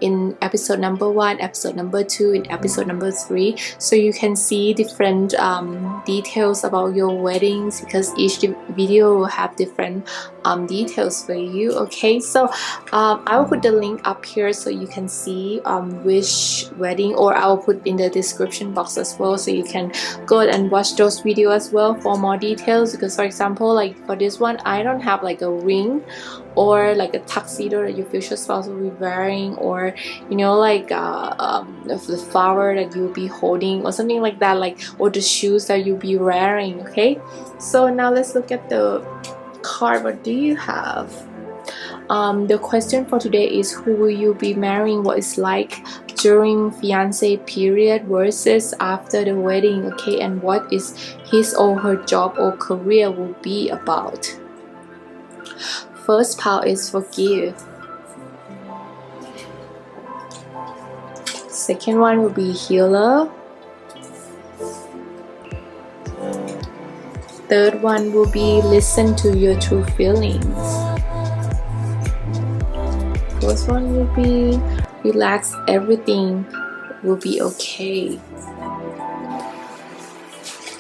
in episode number 1, episode number 2, and episode number 3. So you can see different details about your weddings, because each video will have different details for you. Okay, so I will put the link up here so you can see which wedding, or I will put in the description box as well, so you can go and watch those videos as well for more details. Because for example, like for this one, I don't have like a ring or like a tuxedo that your future spouse will be wearing, or like the flower that you'll be holding or something like that, like, or the shoes that you'll be wearing. Okay, so now let's look at the card. What do you have? The question for today is, who will you be marrying? What it's like during fiance period versus after the wedding, okay, and what is his or her job or career will be about. First part is forgive. Second one will be healer. Third one will be listen to your true feelings. Fourth one will be relax, everything will be okay.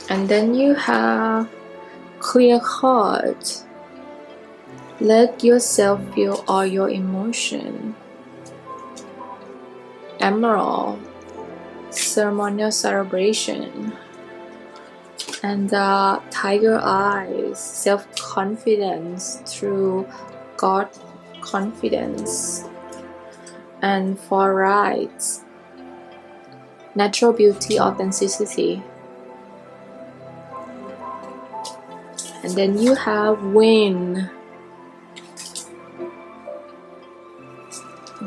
And then you have clear heart. Let yourself feel all your emotion. Emerald, ceremonial celebration. And tiger eyes, self-confidence through God confidence. And four rights, natural beauty, authenticity. And then you have win.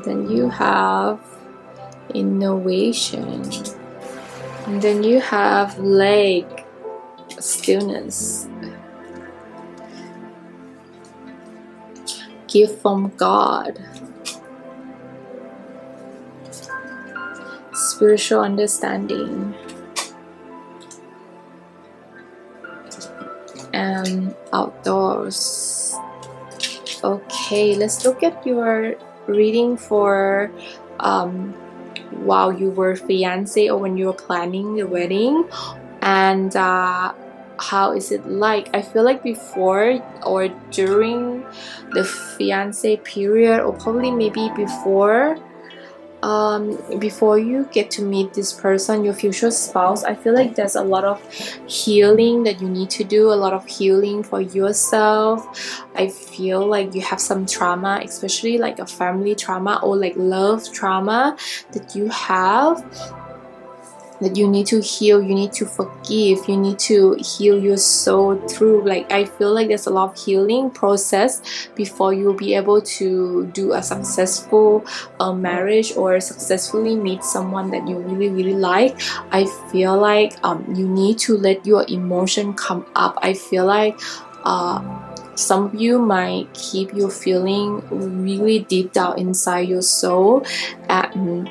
Then you have innovation. And then you have leg, stillness. Gift from God. Spiritual understanding. And outdoors. Okay, let's look at your reading for while you were fiancé or when you were planning the wedding, and how is it like? I feel like before or during the fiancé period, or probably maybe before you get to meet this person, your future spouse, I feel like there's a lot of healing that you need to do, a lot of healing for yourself. I feel like you have some trauma, especially like a family trauma or like love trauma that you have, that you need to heal, you need to forgive, you need to heal your soul through. Like I feel like there's a lot of healing process before you'll be able to do a successful marriage or successfully meet someone that you really like. I feel like you need to let your emotion come up. I feel like some of you might keep your feeling really deep down inside your soul, and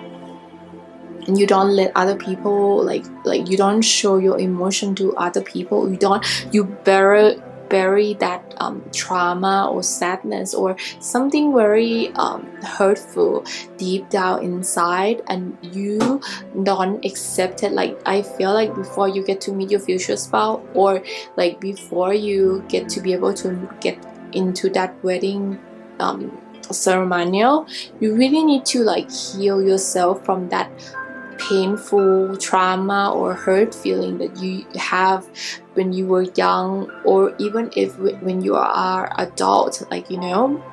you don't let other people like you don't show your emotion to other people. You bury that trauma or sadness or something very hurtful deep down inside, and you don't accept it. Like I feel like before you get to meet your future spouse, or like before you get to be able to get into that wedding ceremonial, you really need to like heal yourself from that painful trauma or hurt feeling that you have when you were young, or even if when you are adult, like, you know.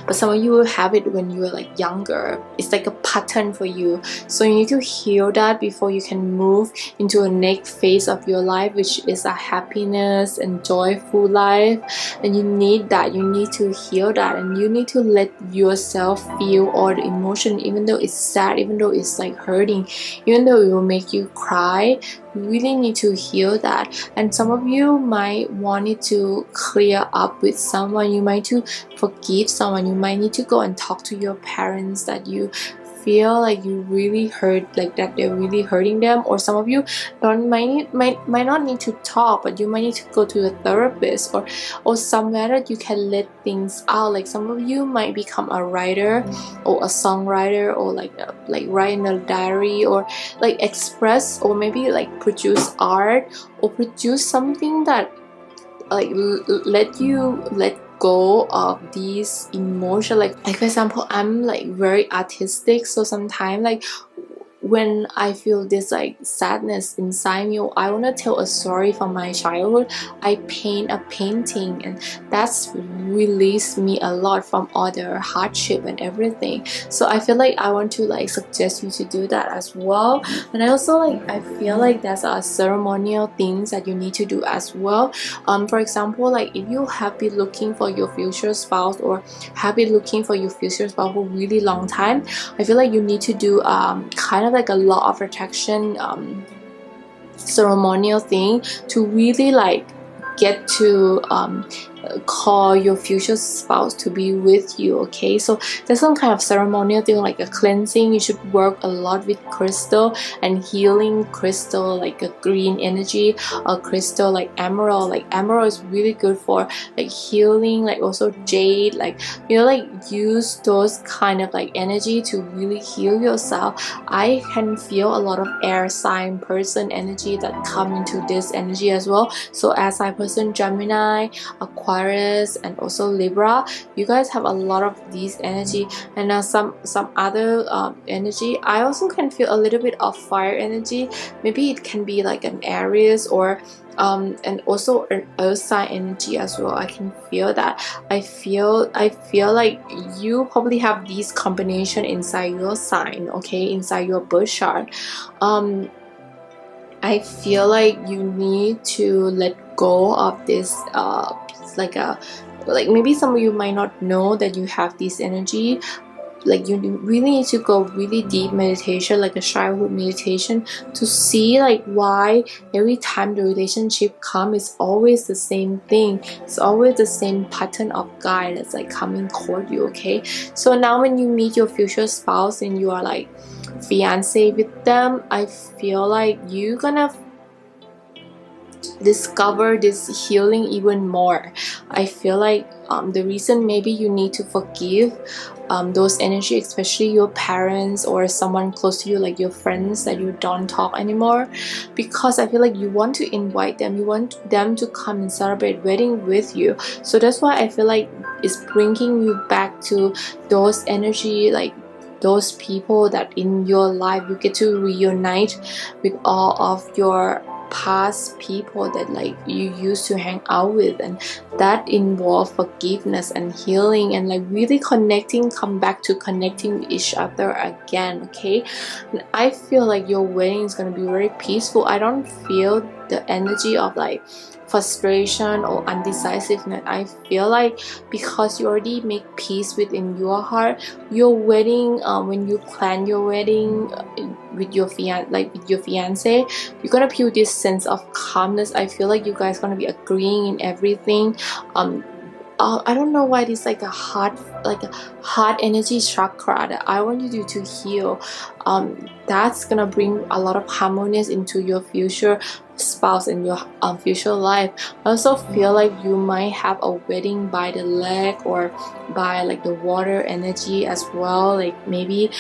But some of you will have it when you were like younger. It's like a pattern for you, so you need to heal that before you can move into a next phase of your life, which is a happiness and joyful life. And you need that, you need to heal that, and you need to let yourself feel all the emotion, even though it's sad, even though it's like hurting, even though it will make you cry. You really need to heal that. And some of you might want it to clear up with someone, you might to forgive someone, you might need to go and talk to your parents that you feel like you really hurt, like that they're really hurting them. Or some of you might not need to talk, but you might need to go to a therapist or somewhere that you can let things out. Like some of you might become a writer or a songwriter, or like write in a diary, or like express, or maybe like produce art, or produce something that like let go of these emotions. Like for example, I'm like very artistic, so sometimes like when I feel this like sadness inside me, I want to tell a story from my childhood, I paint a painting, and that's released me a lot from all the hardship and everything. So I feel like I want to like suggest you to do that as well. And I also like, I feel like there's a ceremonial things that you need to do as well. For example, like if you have been looking for your future spouse or have been looking for your future spouse for a really long time, I feel like you need to do kind of like a law of attraction ceremonial thing to really like get to call your future spouse to be with you. Okay, so there's some kind of ceremonial thing like a cleansing. You should work a lot with crystal and healing crystal, like a green energy, a crystal like emerald. Like emerald is really good for like healing, like also jade, like you know, like use those kind of like energy to really heal yourself. I can feel a lot of air sign person energy that come into this energy as well. So as I person Gemini, Aquarius, and also Libra, you guys have a lot of these energy. And now some other energy, I also can feel a little bit of fire energy. Maybe it can be like an Aries or and also an earth sign energy as well. I can feel that. I feel like you probably have these combination inside your sign, okay, inside your birth chart. I feel like you need to let go of this like maybe some of you might not know that you have this energy. Like you really need to go really deep meditation, like a childhood meditation, to see like why every time the relationship comes, it's always the same thing. It's always the same pattern of guy that's like coming toward you. Okay, so now when you meet your future spouse and you are like fiance with them, I feel like you're gonna discover this healing even more. I feel like the reason maybe you need to forgive those energy, especially your parents or someone close to you, like your friends that you don't talk anymore, because I feel like you want to invite them, you want them to come and celebrate wedding with you. So that's why I feel like it's bringing you back to those energy, like those people that in your life you get to reunite with all of your past people that like you used to hang out with, and that involve forgiveness and healing and like really connecting, come back to connecting with each other again. Okay, and I feel like your wedding is going to be very peaceful. I don't feel the energy of like frustration or undecisiveness. I feel like because you already make peace within your heart, your wedding, when you plan your wedding with your fiance, you're gonna feel this sense of calmness. I feel like you guys gonna be agreeing in everything. I don't know why this like a heart energy chakra that I want you to heal. That's gonna bring a lot of harmonious into your future spouse and your future life. I also feel like you might have a wedding by the lake or by like the water energy as well, like maybe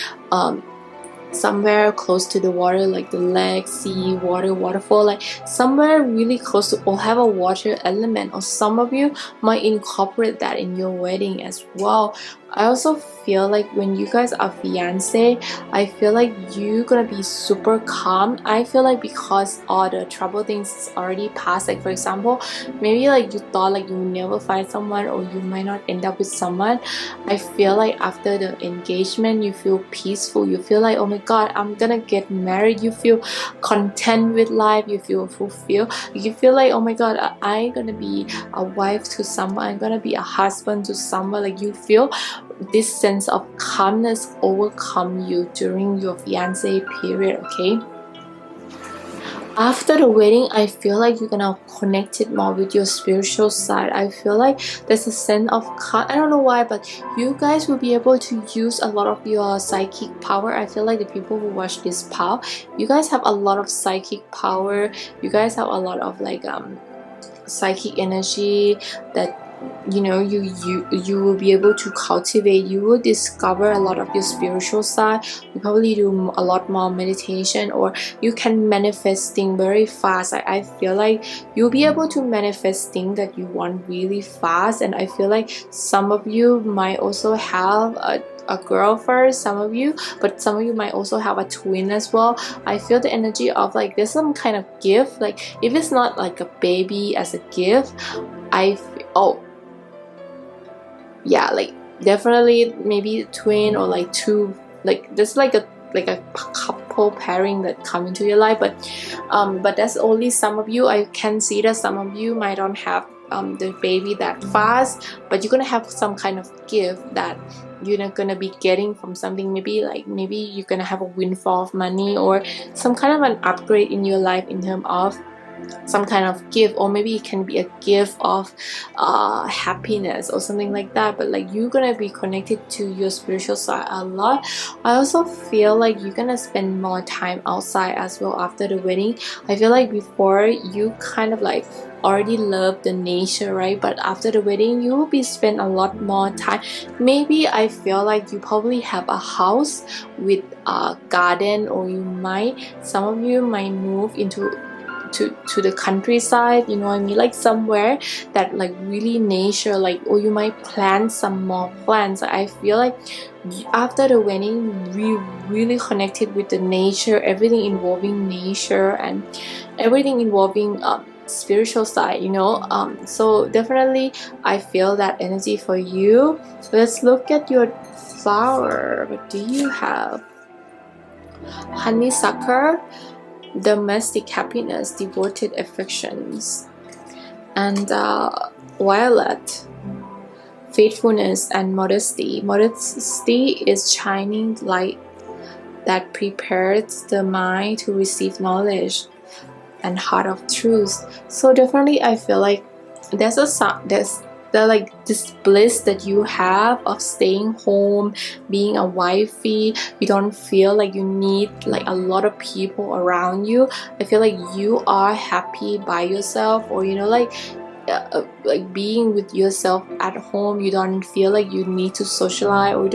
somewhere close to the water, like the lake, sea, water, waterfall, like somewhere really close to or have a water element, or some of you might incorporate that in your wedding as well. I also feel like when you guys are fiance, I feel like you're gonna be super calm. I feel like because all the trouble things is already past, like for example, maybe like you thought like you never find someone or you might not end up with someone. I feel like after the engagement you feel peaceful, you feel like, oh my god, I'm gonna get married. You feel content with life, you feel fulfilled, you feel like, oh my god, I'm gonna be a wife to someone, I'm gonna be a husband to someone. Like you feel this sense of calmness overcome you during your fiance period. Okay, after the wedding, I feel like you're gonna connect it more with your spiritual side. I feel like there's a sense of calm. I don't know why, but you guys will be able to use a lot of your psychic power. I feel like the people who watch this power, you guys have a lot of psychic power. You guys have a lot of like psychic energy that you know you will be able to cultivate. You will discover a lot of your spiritual side you probably do a lot more meditation, or you can manifest things very fast. I feel like you'll be able to manifest things that you want really fast. And I feel like some of you might also have a girl first, some of you, but some of you might also have a twin as well. I feel the energy of like there's some kind of gift, like if it's not like a baby as a gift, oh yeah, like definitely maybe a twin, or like two, like there's like a couple pairing that come into your life. But that's only some of you. I can see that some of you might not have the baby that fast, but you're gonna have some kind of gift that you're not gonna be getting from something. Maybe you're gonna have a windfall of money, or some kind of an upgrade in your life in terms of some kind of gift, or maybe it can be a gift of happiness or something like that. But like you're gonna be connected to your spiritual side a lot. I also feel like you're gonna spend more time outside as well after the wedding. I feel like before you kind of like already love the nature, right? But after the wedding you will be spend a lot more time. Maybe I feel like you probably have a house with a garden, or some of you might move into to the countryside, you know what I mean, like somewhere that like really nature, like, or you might plant some more plants. I feel like after the wedding we really connected with the nature, everything involving nature and everything involving spiritual side, you know. So definitely I feel that energy for you. So let's look at your flower. What do you have? Honeysuckle, domestic happiness, devoted affections, and violet, faithfulness and modesty. Modesty is shining light that prepares the mind to receive knowledge and heart of truth. So definitely I feel like there's like this bliss that you have of staying home, being a wifey. You don't feel like you need like a lot of people around you. I feel like you are happy by yourself, or you know, like being with yourself at home. You don't feel like you need to socialize, or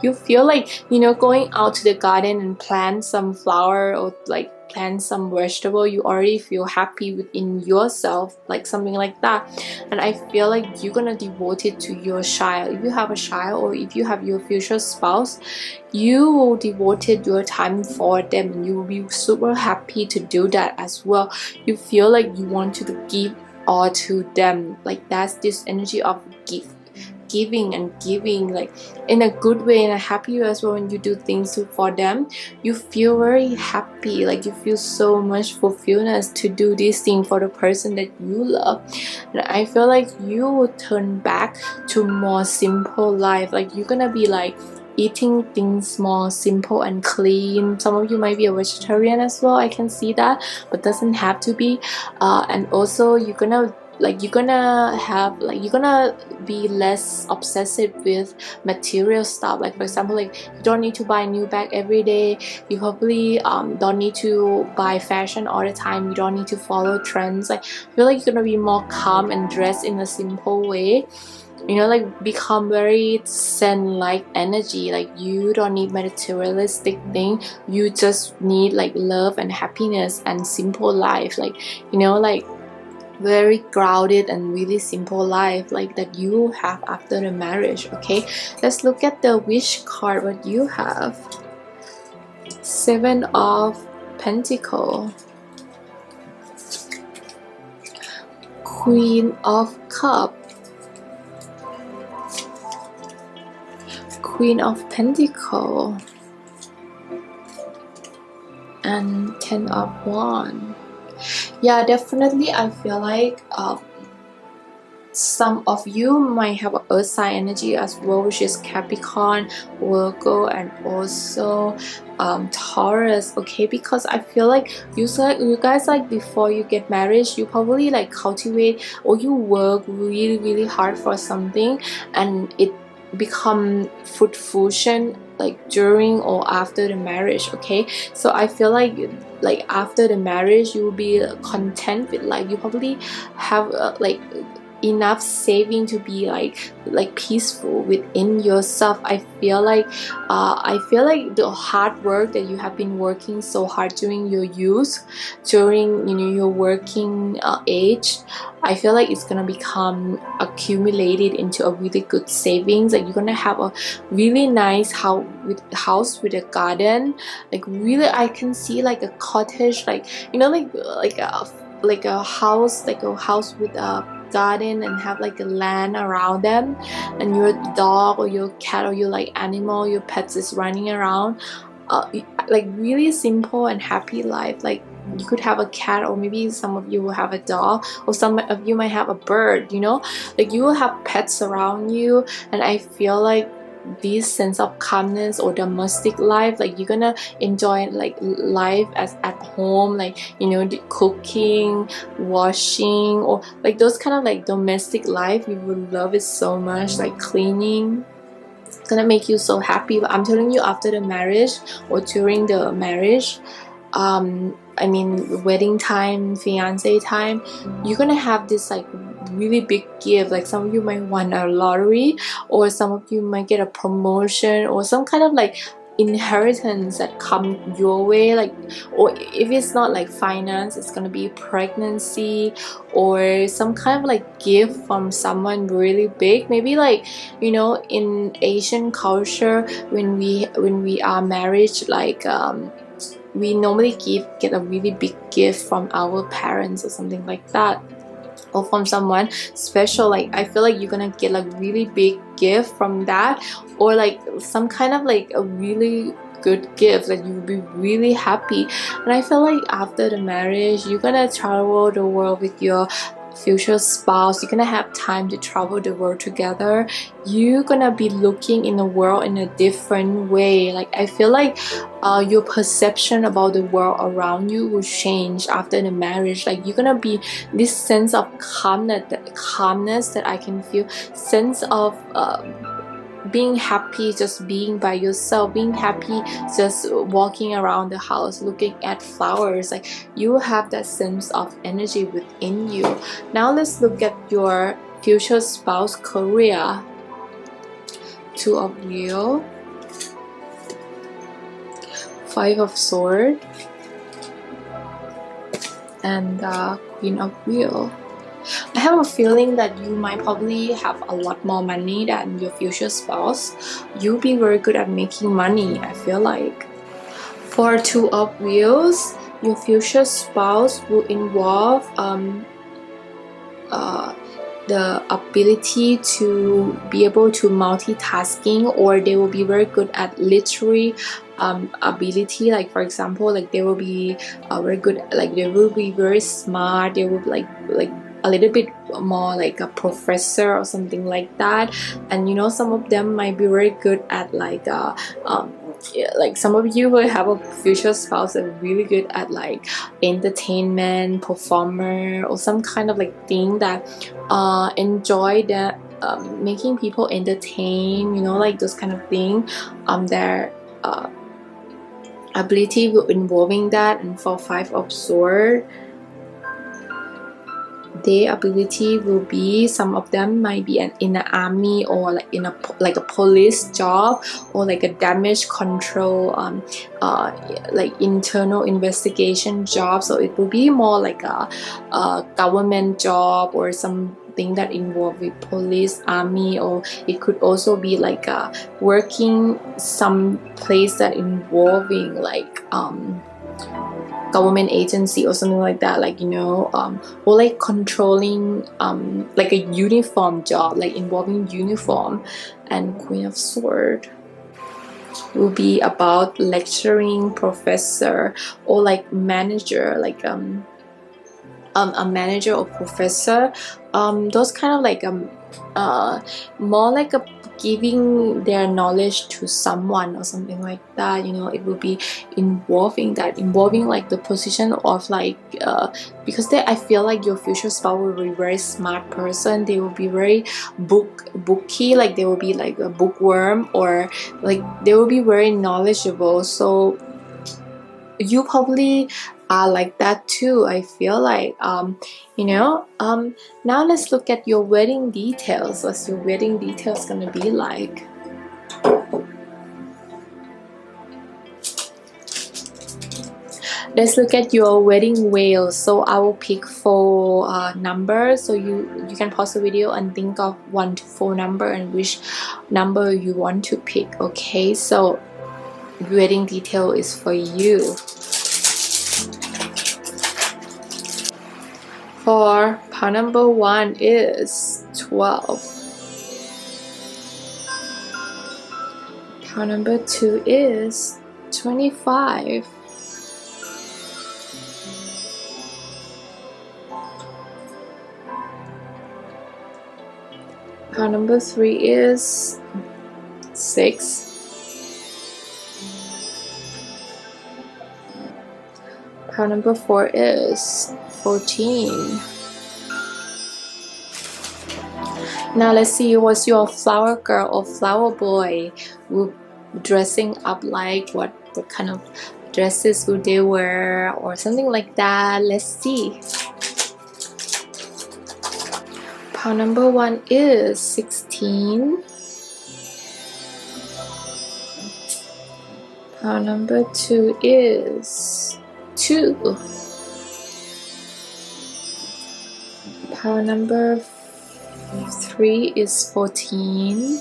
you feel like, you know, going out to the garden and plant some flower, or like plant some vegetable. You already feel happy within yourself, like something like that. And I feel like you're gonna devote it to your child. If you have a child, or if you have your future spouse, you will devote your time for them, and you will be super happy to do that as well. You feel like you want to give all to them. Like that's this energy of giving and giving, like in a good way, and a happy way as well. When you do things for them, you feel very happy, like you feel so much fulfillment to do this thing for the person that you love. And I feel like you will turn back to more simple life. Like you're gonna be like eating things more simple and clean. Some of you might be a vegetarian as well, I can see that, but doesn't have to be. And also you're gonna be less obsessive with material stuff. Like for example, like you don't need to buy a new bag every day. You probably don't need to buy fashion all the time. You don't need to follow trends. Like I feel like you're gonna be more calm and dress in a simple way, you know, like become very zen-like energy. Like you don't need materialistic thing. You just need like love and happiness and simple life, like, you know, like very grounded and really simple life like that you have after the marriage. Okay, let's look at the wish card. What you have? Seven of Pentacles, Queen of Cups, Queen of Pentacles, and Ten of Wands. Yeah, definitely I feel like some of you might have earth sign energy as well, which is Capricorn, Virgo, and also Taurus. Okay, because I feel like you guys like before you get married, you probably like cultivate, or you work really hard for something, and it become fruition like during or after the marriage. Okay, so I feel like after the marriage you will be content with life. You probably have like enough saving to be like peaceful within yourself. I feel like the hard work that you have been working so hard during your youth, during your working age, I feel like it's gonna become accumulated into a really good savings. Like you're gonna have a really nice house with a garden. Like really, I can see like a cottage, like like a house with a garden and have like a land around them, and your dog or your cat or your like animal, your pets is running around. Like really simple and happy life. Like you could have a cat, or maybe some of you will have a dog, or some of you might have a bird, like you will have pets around you. And I feel like this sense of calmness or domestic life, like you're gonna enjoy like life as at home, like the cooking, washing, or like those kind of like domestic life. You will love it so much. Like cleaning, it's gonna make you so happy. But I'm telling you, after the marriage or during the marriage, I mean wedding time, fiance time, you're gonna have this like really big gift. Like some of you might win a lottery, or some of you might get a promotion, or some kind of like inheritance that come your way. Like, or if it's not like finance, it's gonna be pregnancy, or some kind of like gift from someone really big. Maybe like in Asian culture, when we are married, like we normally get a really big gift from our parents or something like that, or from someone special. Like I feel like you're gonna get like really big gift from that, or like some kind of like a really good gift that you will be really happy. And I feel like after the marriage, you're gonna travel the world with your future spouse. You're gonna have time to travel the world together. You're gonna be looking in the world in a different way. Like I feel like your perception about the world around you will change after the marriage. Like you're gonna be this sense of calmness that I can feel, sense of being happy just being by yourself, being happy just walking around the house looking at flowers. Like you have that sense of energy within you. Now let's look at your future spouse career. Two of Wheels, Five of Swords, and Queen of Wheels. I have a feeling that you might probably have a lot more money than your future spouse. You'll be very good at making money, I feel like. For Two of Wheels, your future spouse will involve the ability to be able to multitasking, or they will be very good at literary ability. Like for example, like they will be very good, like they will be very smart, they will be like a little bit more like a professor or something like that. And some of them might be very good at like some of you will have a future spouse that's really good at like entertainment, performer, or some kind of like thing that enjoy that making people entertain, like those kind of thing. Their ability will involving that. And for Five of Swords, their ability will be, some of them might be in the army, or like in a police job, or like a damage control like internal investigation job. So it will be more like a government job, or something that involve with police, army, or it could also be like working some place that involving like government agency or something like that, like or like controlling like a uniform job, like involving uniform. And Queen of Swords will be about lecturing, professor, or like manager, like a manager or professor. Those kind of like more like a giving their knowledge to someone or something like that. It will be involving like the position of like because I feel like your future spouse will be a very smart person. They will be very booky, like they will be like a bookworm, or like they will be very knowledgeable. So you probably are like that too. I feel like you know. Now let's look at your wedding details. What's your wedding details gonna be like? Let's look at your wedding veil. So I will pick 4 numbers. So you can pause the video and think of 1 to 4 number and which number you want to pick. Okay, so wedding detail is for you. For pile number 1 is 12. Pile number 2 is 25. Pile number 3 is 6. Pile number 4 is 14. Now let's see what's your flower girl or flower boy will dressing up like. What kind of dresses would they wear or something like that. Let's see. Pile number 1 is 16. Pile number 2 is 2. Pile number 3 is 14.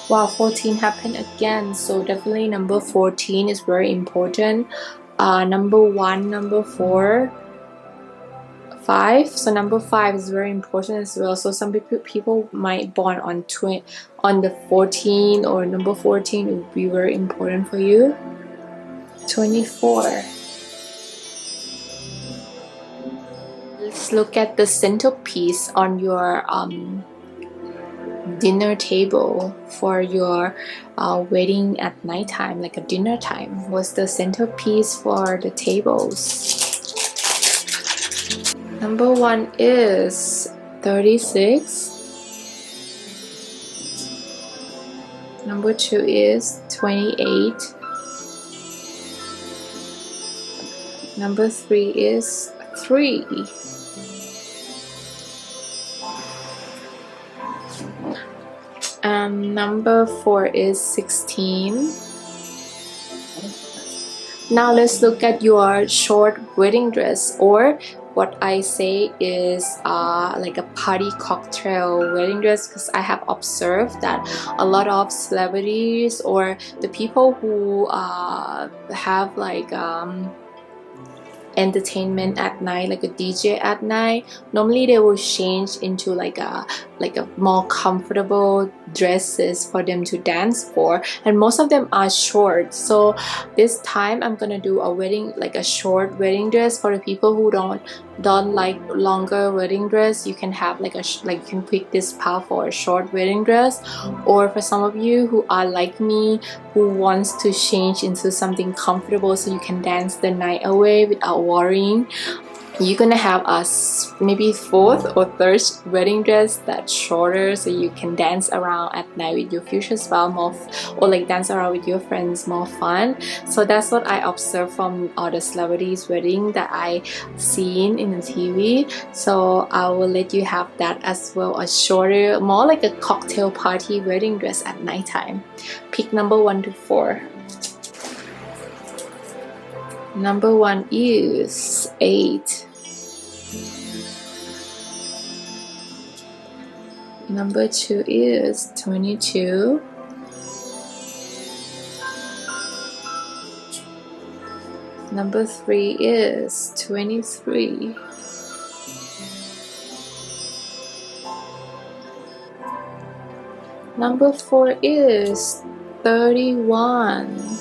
Wow, 14 happened again, so definitely number 14 is very important. Number 1, number 4, 5. So number 5 is very important as well. So some people might born on the 14 or number 14 would be very important for you. 24. Let's look at the centerpiece on your dinner table for your wedding at nighttime, like a dinner time. What's the centerpiece for the tables? Number 1 is 36. Number 2 is 28. Number 3 is 3. And number 4 is 16. Now let's look at your short wedding dress, or what I say is like a party cocktail wedding dress, because I have observed that a lot of celebrities or the people who have like entertainment at night, like a DJ at night, normally they will change into like a more comfortable dresses for them to dance for, and most of them are short. So this time I'm gonna do a wedding, like a short wedding dress. For the people who don't like longer wedding dress, you can have like you can pick this path for a short wedding dress. Or for some of you who are like me, who wants to change into something comfortable so you can dance the night away without worrying, you're gonna have a maybe 4th or 3rd wedding dress that's shorter, so you can dance around at night with your future spouse more, or like dance around with your friends, more fun. So that's what I observed from all the celebrities' wedding that I seen in the TV. So I will let you have that as well, a shorter, more like a cocktail party wedding dress at nighttime. Pick number 1 to 4. Number 1 is 8. Number 2 is 22. Number 3 is 23. Number 4 is 31.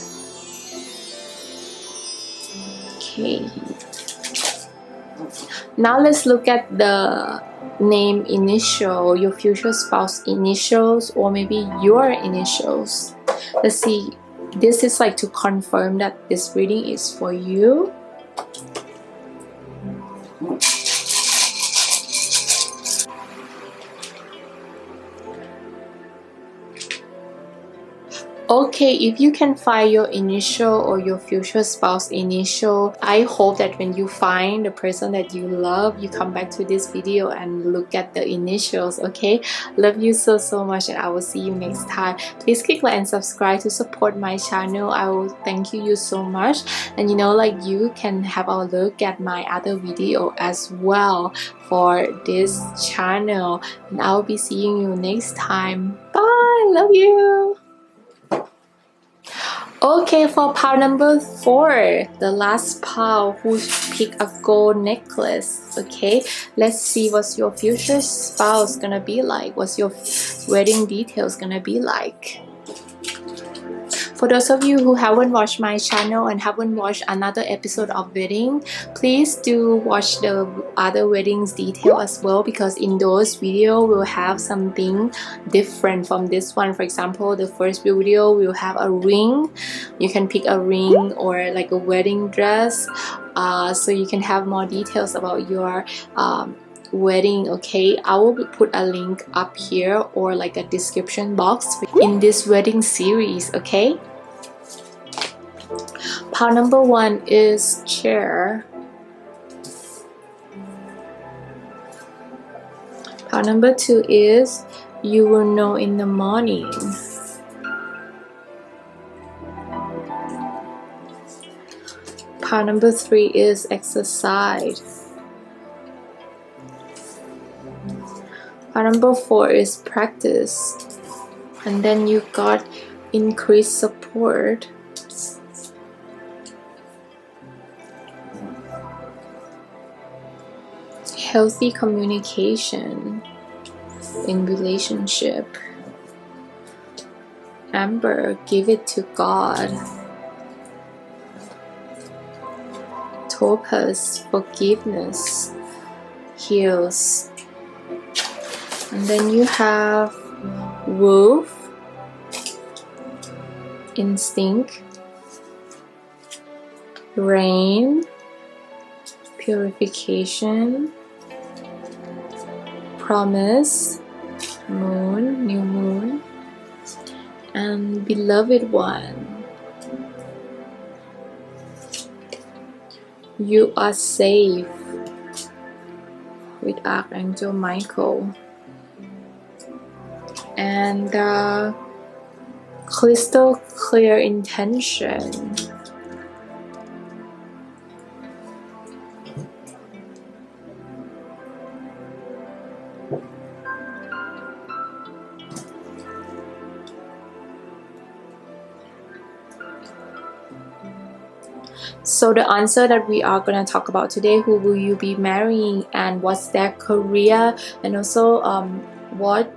Okay. Now let's look at the name initial, your future spouse initials, or maybe your initials. Let's see. This is like to confirm that this reading is for you. Okay, if you can find your initial or your future spouse initial, I hope that when you find the person that you love, you come back to this video and look at the initials. Okay, love you so much, and I will see you next time. Please click like and subscribe to support my channel. I will thank you so much. And you know, like, you can have a look at my other video as well for this channel, and I'll be seeing you next time. Bye, love you. Okay, for pile number 4, the last pile who picked a gold necklace. Okay, let's see what's your future spouse gonna be like. What's your wedding details gonna be like? For those of you who haven't watched my channel and haven't watched another episode of wedding, please do watch the other weddings detail as well, because in those videos we'll have something different from this one. For example, the first video will have a ring. You can pick a ring or like a wedding dress, so you can have more details about your wedding. Okay, I will put a link up here or like a description box in this wedding series. Okay, pile number 1 is chair. Pile number 2 is you will know in the morning. Pile number 3 is exercise. Pile number 4 is practice. And then you got increased support. Healthy communication in relationship. Amber, give it to God. Topaz, forgiveness heals. And then you have wolf, instinct. Rain, purification. Promise, moon, new moon. And beloved one, you are safe with Archangel Michael. And crystal clear intention. So the answer that we are going to talk about today, who will you be marrying and what's their career, and also what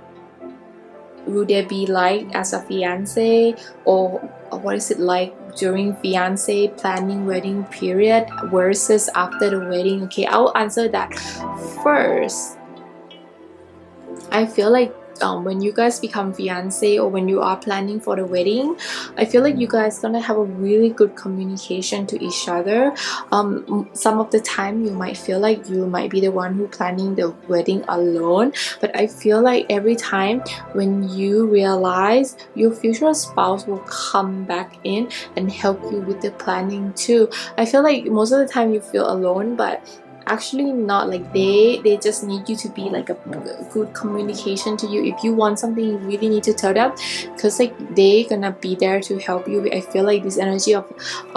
would they be like as a fiance, or what is it like during fiance planning wedding period versus after the wedding. Okay, I'll answer that first. I feel like when you guys become fiance or when you are planning for the wedding, I feel like you guys gonna have a really good communication to each other. Some of the time you might feel like you might be the one who planning the wedding alone, but I feel like every time when you realize, your future spouse will come back in and help you with the planning too. I feel like most of the time you feel alone, but actually not. Like they just need you to be like a good communication to you. If you want something, you really need to tell them, because like they gonna be there to help you. I feel like this energy of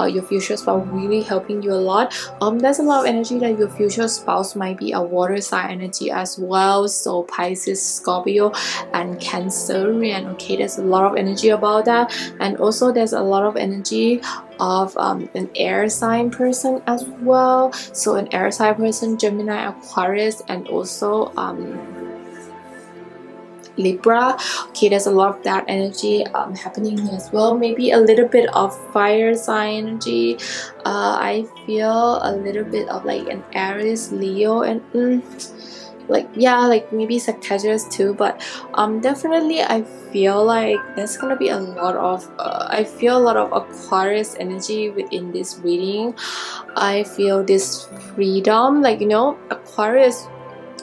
your future spouse really helping you a lot. There's a lot of energy that your future spouse might be a water sign energy as well, so Pisces, Scorpio and Cancerian. Okay, there's a lot of energy about that. And also there's a lot of energy of an air sign person as well. So an air sign person, Gemini, Aquarius, and also Libra. Okay, there's a lot of that energy happening here as well. Maybe a little bit of fire sign energy. I feel a little bit of like an Aries, Leo, and like, yeah, like maybe Sagittarius too. But definitely I feel like there's gonna be a lot of I feel a lot of Aquarius energy within this reading. I feel this freedom, like, you know, Aquarius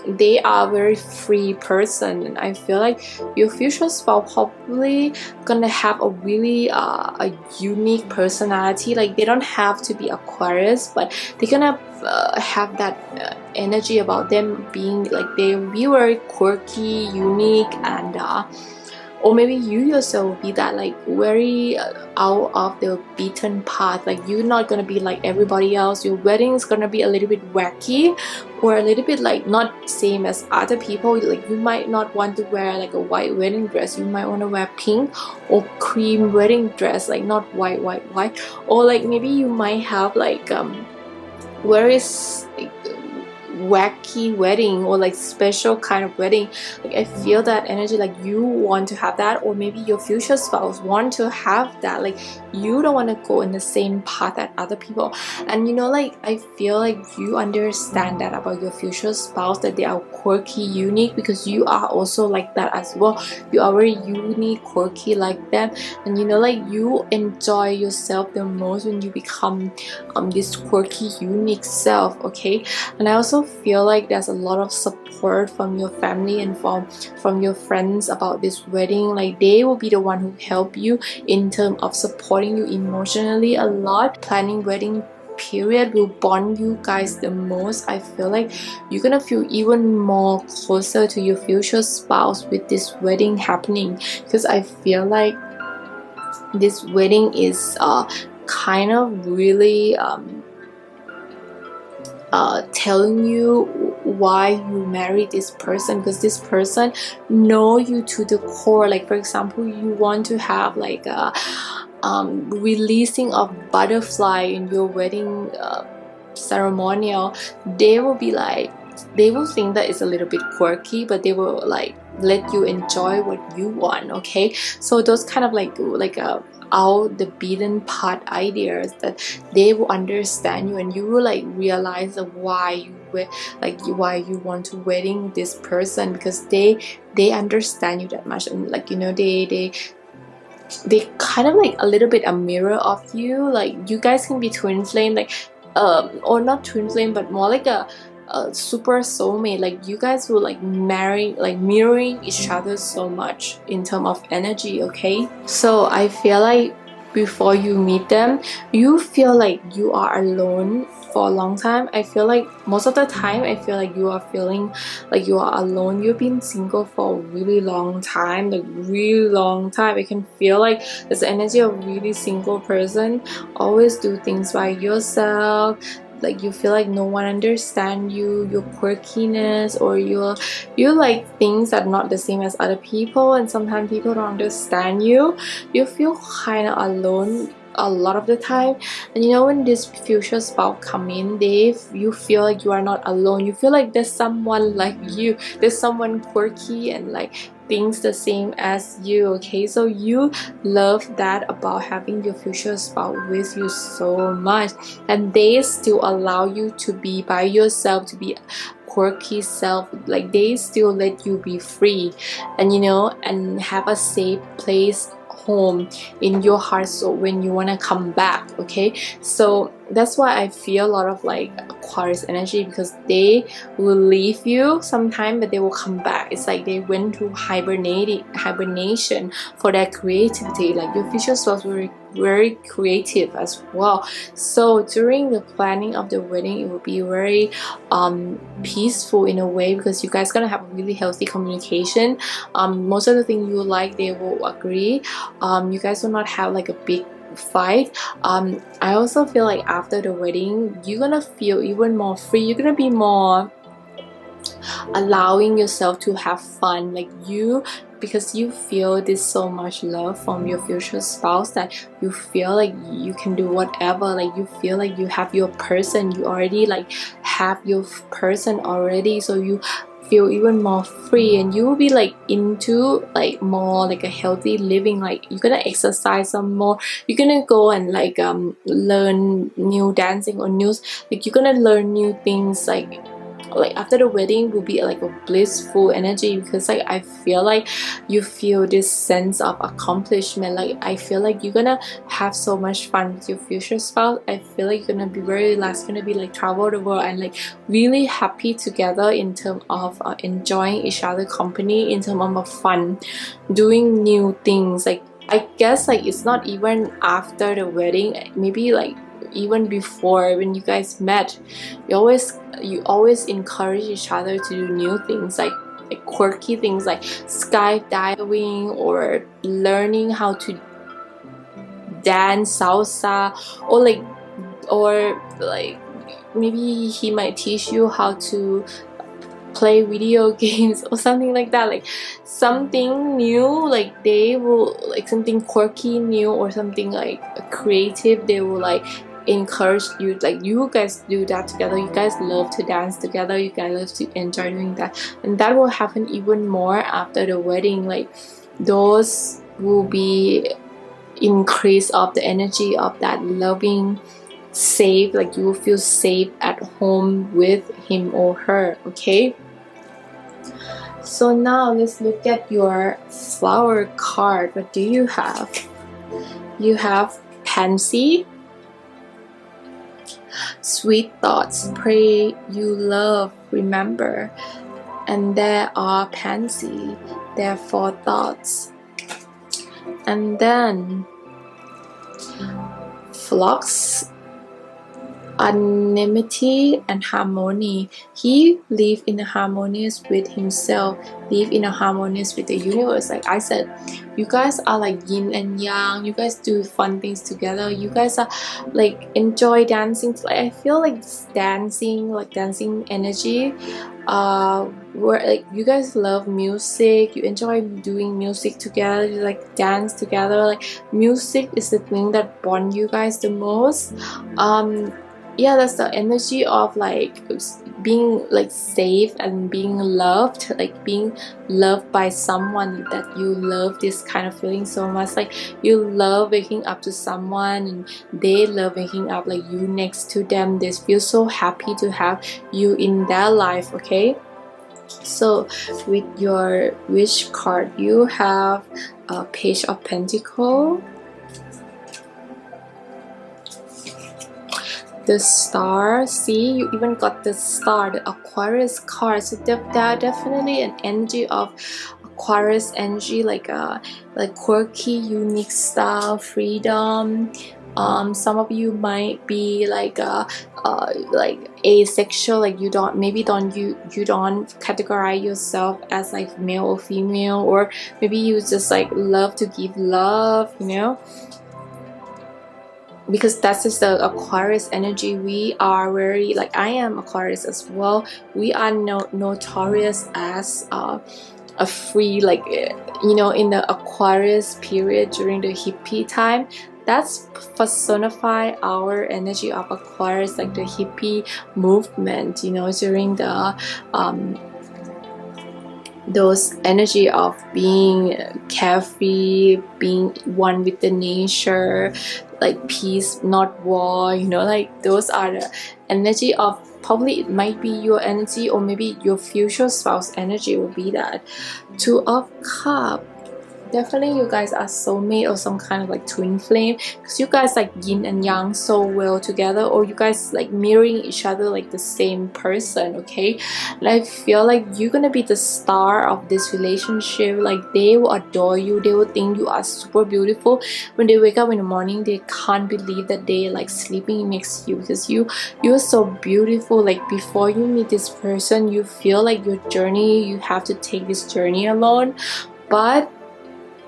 they are a very free person, and I feel like your future spouse probably gonna have a really a unique personality. Like they don't have to be Aquarius, but they're gonna have that energy about them being like they be very quirky, unique, and or maybe you yourself will be that like very out of the beaten path. Like you're not gonna be like everybody else. Your wedding is gonna be a little bit wacky, or a little bit like not same as other people. Like you might not want to wear like a white wedding dress. You might want to wear pink or cream wedding dress, like not white, or like maybe you might have like very wacky wedding or like special kind of wedding. Like I feel that energy, like you want to have that, or maybe your future spouse want to have that. Like you don't want to go in the same path as other people. And you know, like I feel like you understand that about your future spouse, that they are quirky, unique, because you are also like that as well. You are very unique, quirky like them. And you know, like you enjoy yourself the most when you become this quirky, unique self. Okay. And I also feel like there's a lot of support from your family and from your friends about this wedding. Like they will be the one who help you in terms of supporting you emotionally a lot. Planning wedding period will bond you guys the most. I feel like you're gonna feel even more closer to your future spouse with this wedding happening, because I feel like this wedding is kind of really telling you why you marry this person, because this person know you to the core. Like for example, you want to have like a releasing of butterfly in your wedding ceremonial. They will be like, they will think that it's a little bit quirky, but they will like let you enjoy what you want. Okay, so those kind of like out the beaten path ideas, that they will understand you, and you will like realize why you want to wedding this person, because they understand you that much. And like you know, they kind of like a little bit a mirror of you. Like you guys can be twin flame, like or not twin flame, but more like a super soulmate. Like you guys will like mirroring each other so much in terms of energy. Okay, so I feel like before you meet them, you feel like you are alone for a long time. I feel like most of the time I feel like you are feeling like you are alone. You've been single for a really long time, like really long time. I can feel like there's the energy of really single person, always do things by yourself. Like you feel like no one understand you, your quirkiness, or you like things that are not the same as other people, and sometimes people don't understand you. You feel kind of alone a lot of the time. And you know, when this future spouse come in, you feel like you are not alone. You feel like there's someone like you, there's someone quirky and like things the same as you. Okay, so you love that about having your future spouse with you so much, and they still allow you to be by yourself, to be quirky self. Like they still let you be free, and you know, and have a safe place, home in your heart, so when you want to come back. Okay, so that's why I feel a lot of like Aquarius energy, because they will leave you sometime, but they will come back. It's like they went through hibernation for their creativity. Like your future spouse will very creative as well. So during the planning of the wedding, it will be very peaceful in a way, because you guys gonna have a really healthy communication. Most of the things you like, they will agree. You guys will not have like a big fight. I also feel like after the wedding, you're gonna feel even more free. You're gonna be more allowing yourself to have fun, like because you feel this so much love from your future spouse, that you feel like you can do whatever. Like you feel like you have your person, you already like have your person already, so you feel even more free, and you will be like into like more like a healthy living. Like you're gonna exercise some more, you're gonna go and like learn new dancing or new, like you're gonna learn new things, like like after the wedding will be like a blissful energy, because like I feel like you feel this sense of accomplishment. Like I feel like you're gonna have so much fun with your future spouse. I feel like you're gonna be very relaxed, gonna be like travel the world and like really happy together in terms of enjoying each other company, in terms of fun, doing new things. Like I guess like it's not even after the wedding, maybe like even before, when you guys met, you always encourage each other to do new things, like quirky things like skydiving or learning how to dance salsa, or like maybe he might teach you how to play video games or something like that, like something new. Like they will like something quirky new or something like creative, they will like encourage you. Like you guys do that together, you guys love to dance together, you guys love to enjoy doing that, and that will happen even more after the wedding. Like those will be increase of the energy of that loving, safe, like you will feel safe at home with him or her. Okay, so now let's look at your flower card. What do you have? You have pansy, sweet thoughts, pray you love, remember, and there are pansy, therefore thoughts, and then flux, anonymity and harmony. He live in a harmonious with himself, live in a harmonious with the universe. Like I said, you guys are like yin and yang, you guys do fun things together, you guys are like enjoy dancing. Like I feel like dancing energy, where like you guys love music, you enjoy doing music together, you like dance together. Like music is the thing that bond you guys the most. Yeah, that's the energy of like being like safe and being loved, like being loved by someone that you love. This kind of feeling so much, like you love waking up to someone and they love waking up like you next to them. They feel so happy to have you in their life. Okay, so with your wish card, you have a Page of Pentacles, the Star. See, you even got the Star, the Aquarius card. So that definitely an energy of Aquarius energy, like quirky, unique style, freedom. Some of you might be like asexual, like you don't categorize yourself as like male or female, or maybe you just like love to give love, you know, because that's just the Aquarius energy. We are very, like I am Aquarius as well, we are notorious as a free, like you know, in the Aquarius period during the hippie time, that's personify our energy of Aquarius, like the hippie movement, you know, during the those energy of being carefree, being one with the nature, like peace not war, you know, like those are the energy of, probably it might be your energy, or maybe your future spouse energy will be that. Two of Cups, definitely you guys are soulmate or some kind of like twin flame, because you guys like yin and yang so well together, or you guys like mirroring each other like the same person. Okay, and I feel like you're gonna be the star of this relationship. Like they will adore you, they will think you are super beautiful. When they wake up in the morning, they can't believe that they like sleeping next to you, because you're so beautiful. Like before you meet this person, you feel like your journey, you have to take this journey alone, but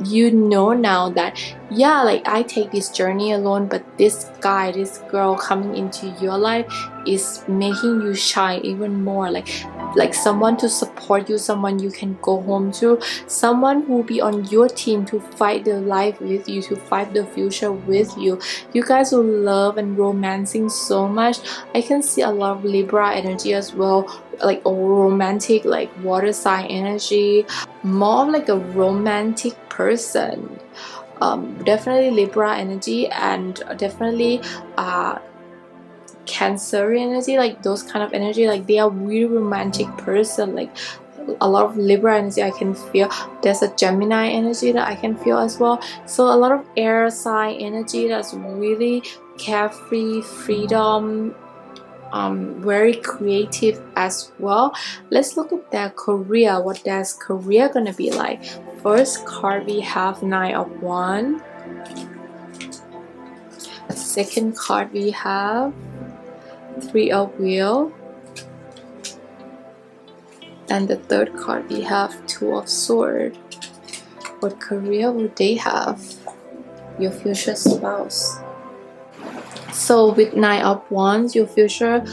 you know now that, yeah, like I take this journey alone, but this guy, this girl coming into your life is making you shine even more, like someone to support you, someone you can go home to, someone who will be on your team to fight the life with you, to fight the future with you. You guys will love and romancing so much. I can see a lot of Libra energy as well, like a romantic, like water sign energy, more of like a romantic person. Definitely Libra energy, and definitely Cancer energy, like those kind of energy, like they are really romantic person, like a lot of Libra energy I can feel. There's a Gemini energy that I can feel as well. So a lot of air sign energy that's really carefree, freedom, very creative as well. Let's look at their career. What their career gonna be like? First card we have 9 of Wands. Second card we have 3 of Wheel. And the third card we have 2 of Swords. What career would they have? Your future spouse. So with 9 of Wands, your future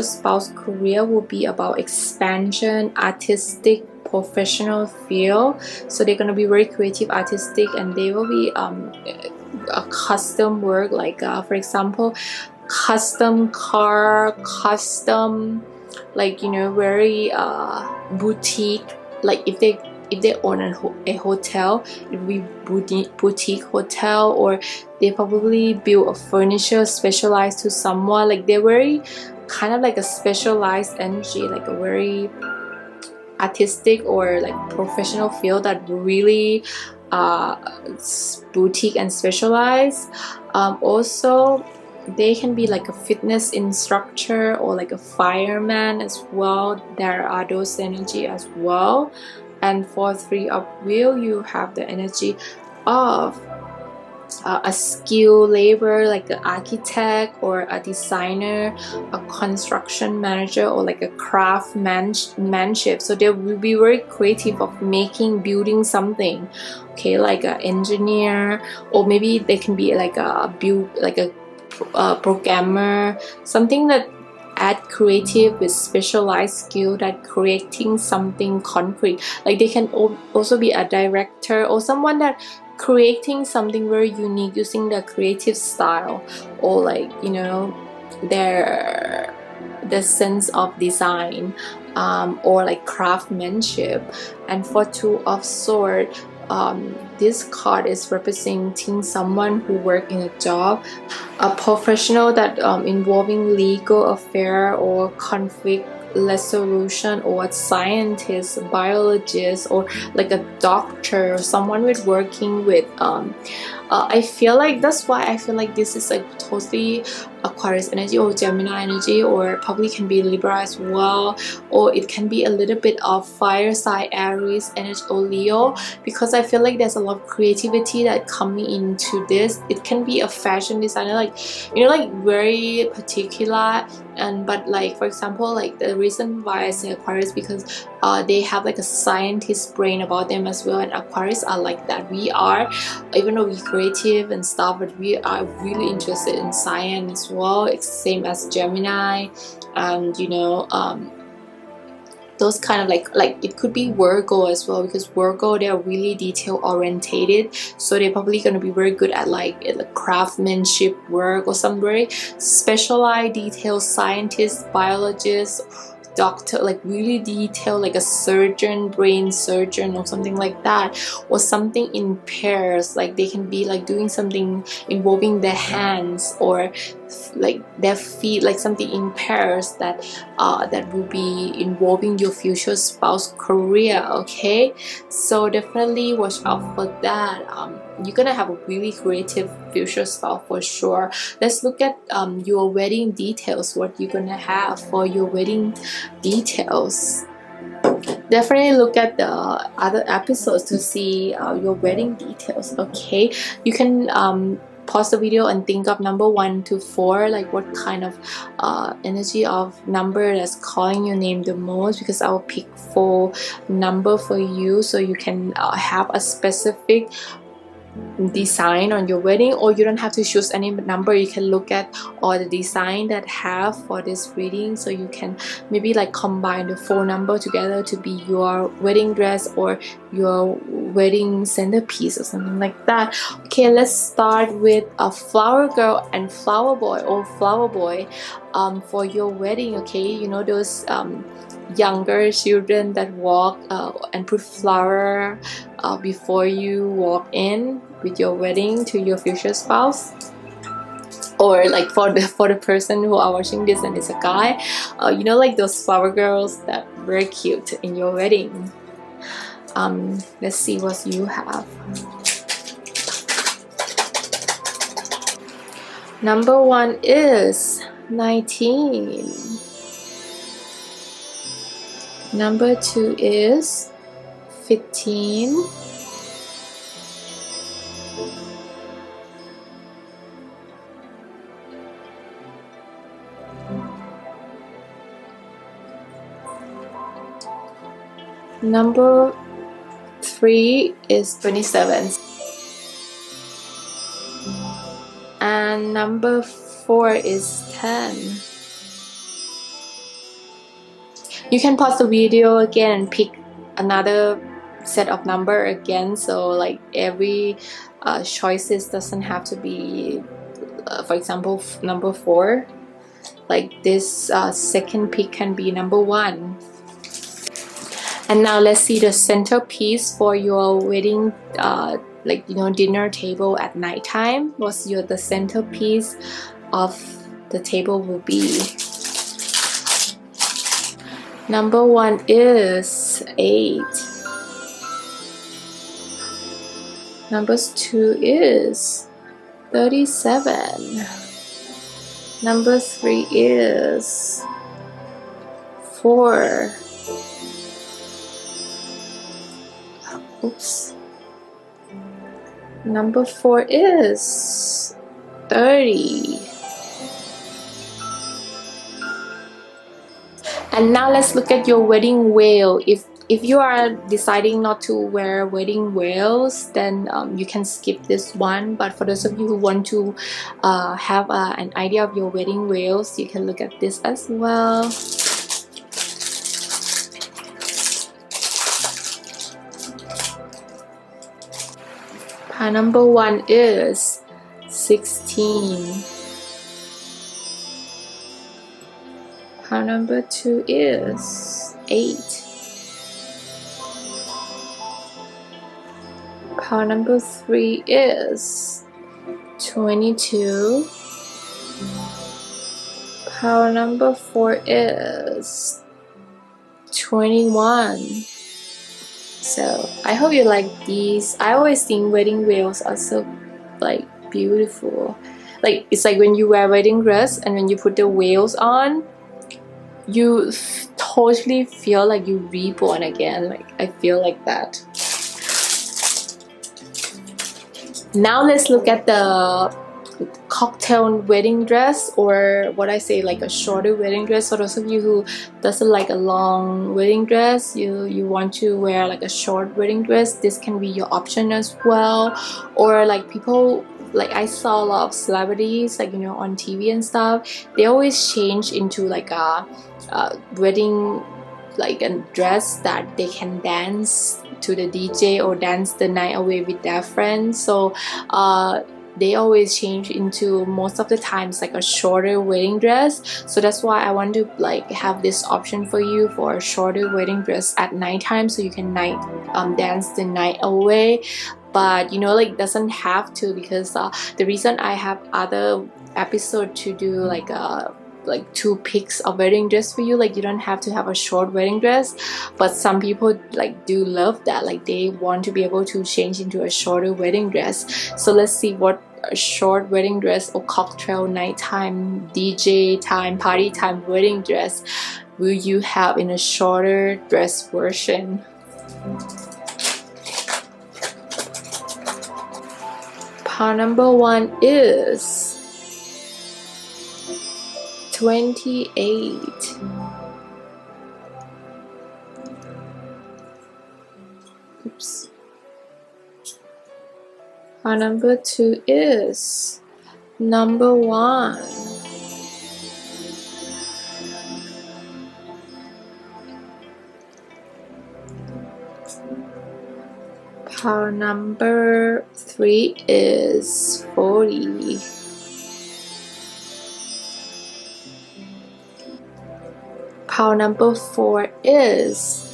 spouse career will be about expansion, artistic, professional field. So they're gonna be very creative, artistic, and they will be a custom work, like for example, custom car, custom, like, you know, very boutique. Like if they own a hotel, it will be boutique hotel, or they probably build a furniture specialized to someone. Like they're very kind of like a specialized energy, like a very artistic or like professional field that really boutique and specialized. Also they can be like a fitness instructor or like a fireman as well. There are those energy as well. And for 3 of Wheel, you have the energy of a skilled labor, like an architect or a designer, a construction manager, or like a craftsmanship. So they will be very creative of building something, okay, like an engineer, or maybe they can be like a programmer, something that add creative with specialized skill that creating something concrete. Like they can also be a director or someone that creating something very unique using their creative style, or like, you know, the sense of design, or like craftsmanship. And for 2 of Swords, this card is representing someone who work in a job, a professional that involving legal affair or conflict resolution, or a scientist, biologist, or like a doctor, or someone with working with I feel like that's why I feel like this is like totally Aquarius energy or Gemini energy, or probably can be Libra as well, or it can be a little bit of fire side Aries energy or Leo, because I feel like there's a lot of creativity that coming into this. It can be a fashion designer, like, you know, like very particular. And but like for example, like the reason why I say Aquarius, because they have like a scientist brain about them as well, and Aquarius are like that. We are, even though we're creative and stuff, but we are really interested in science as well. It's same as Gemini, and you know, those kind of like it could be Virgo as well, because Virgo, they're really detail orientated, so they're probably going to be very good at like craftsmanship work, or some very specialized detail scientist, biologist, doctor, like really detailed, like a surgeon, brain surgeon, or something like that, or something in pairs. Like they can be like doing something involving their hands or like their feet, like something in pairs that that will be involving your future spouse career. Okay, so definitely watch out for that. You're gonna have a really creative future spouse for sure. Let's look at your wedding details, what you're gonna have for your wedding details. Definitely look at the other episodes to see your wedding details. Okay, you can pause the video and think of number 1 to 4, like what kind of energy of number that's calling your name the most, because I will pick 4 number for you, so you can have a specific design on your wedding, or you don't have to choose any number. You can look at all the design that have for this reading, so you can maybe like combine the 4 number together to be your wedding dress or your wedding centerpiece or something like that. Okay, let's start with a flower girl and flower boy, or flower boy for your wedding. Okay, you know those younger children that walk and put flower before you walk in with your wedding to your future spouse. or like for the person who are watching this and it's a guy, you know, like those flower girls that very cute in your wedding. Let's see what you have. Number 1 is 19. Number 2 is 15. Number 3 is 27. And number 4 is 10. You can pause the video again and pick another set of number again, so like every choices doesn't have to be for example number 4. Like this second pick can be number 1. And now let's see the centerpiece for your wedding like, you know, dinner table at nighttime. What's the centerpiece of the table will be. Number 1 is 8. Number 2 is 37. Number 3 is 4. Oops. Number 4 is 30. And now let's look at your wedding veil. If you are deciding not to wear wedding veils, then you can skip this one. But for those of you who want to have an idea of your wedding veils, you can look at this as well. Pile number 1 is 16. Pile number 2 is 8. Pile number 3 is 22. Pile number 4 is 21. So I hope you like these. I always think wedding veils are so like beautiful. Like it's like when you wear wedding dress and when you put the veils on, you totally feel like you reborn again. Like I feel like that. Now let's look at the cocktail wedding dress, or what I say, like a shorter wedding dress. For those of you who doesn't like a long wedding dress, you want to wear like a short wedding dress, this can be your option as well. Or like people, like I saw a lot of celebrities, like, you know, on TV and stuff, they always change into like a wedding, like a dress that they can dance to the DJ or dance the night away with their friends. So they always change into, most of the times, like a shorter wedding dress. So that's why I want to like have this option for you for a shorter wedding dress at nighttime, so you can dance the night away. But you know, like doesn't have to, because the reason I have other episode to do like 2 picks of wedding dress for you, like you don't have to have a short wedding dress. But some people like do love that, like they want to be able to change into a shorter wedding dress. So let's see what a short wedding dress or cocktail nighttime DJ time party time wedding dress will you have in a shorter dress version. Pile number 1 is 28. Oops. Our number 2 is number 1. Pile number 3 is 40. Pile number 4 is.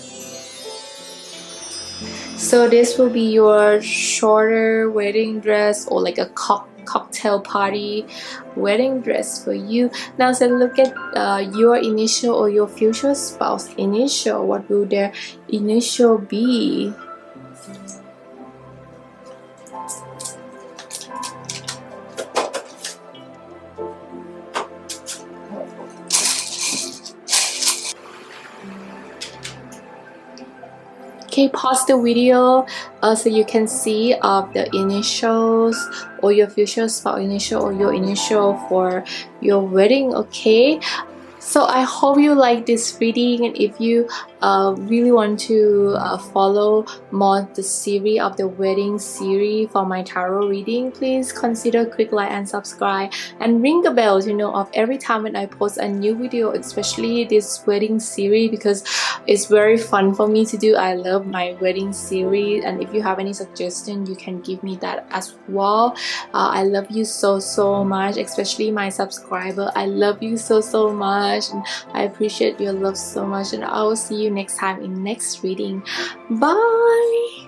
So this will be your shorter wedding dress, or like a cocktail party wedding dress for you. Now so look at your initial or your future spouse initial. What will their initial be? Okay, pause the video so you can see the initials or your future spouse initial or your initial for your wedding. Okay, so I hope you like this reading, and if you really want to follow more the series of the wedding series for my tarot reading, please consider click like and subscribe and ring the bell to know of every time when I post a new video, especially this wedding series, because it's very fun for me to do. I love my wedding series, and if you have any suggestion you can give me that as well. I love you so much, especially my subscriber. I love you so much, and I appreciate your love so much, and I will see you next time in next reading. Bye.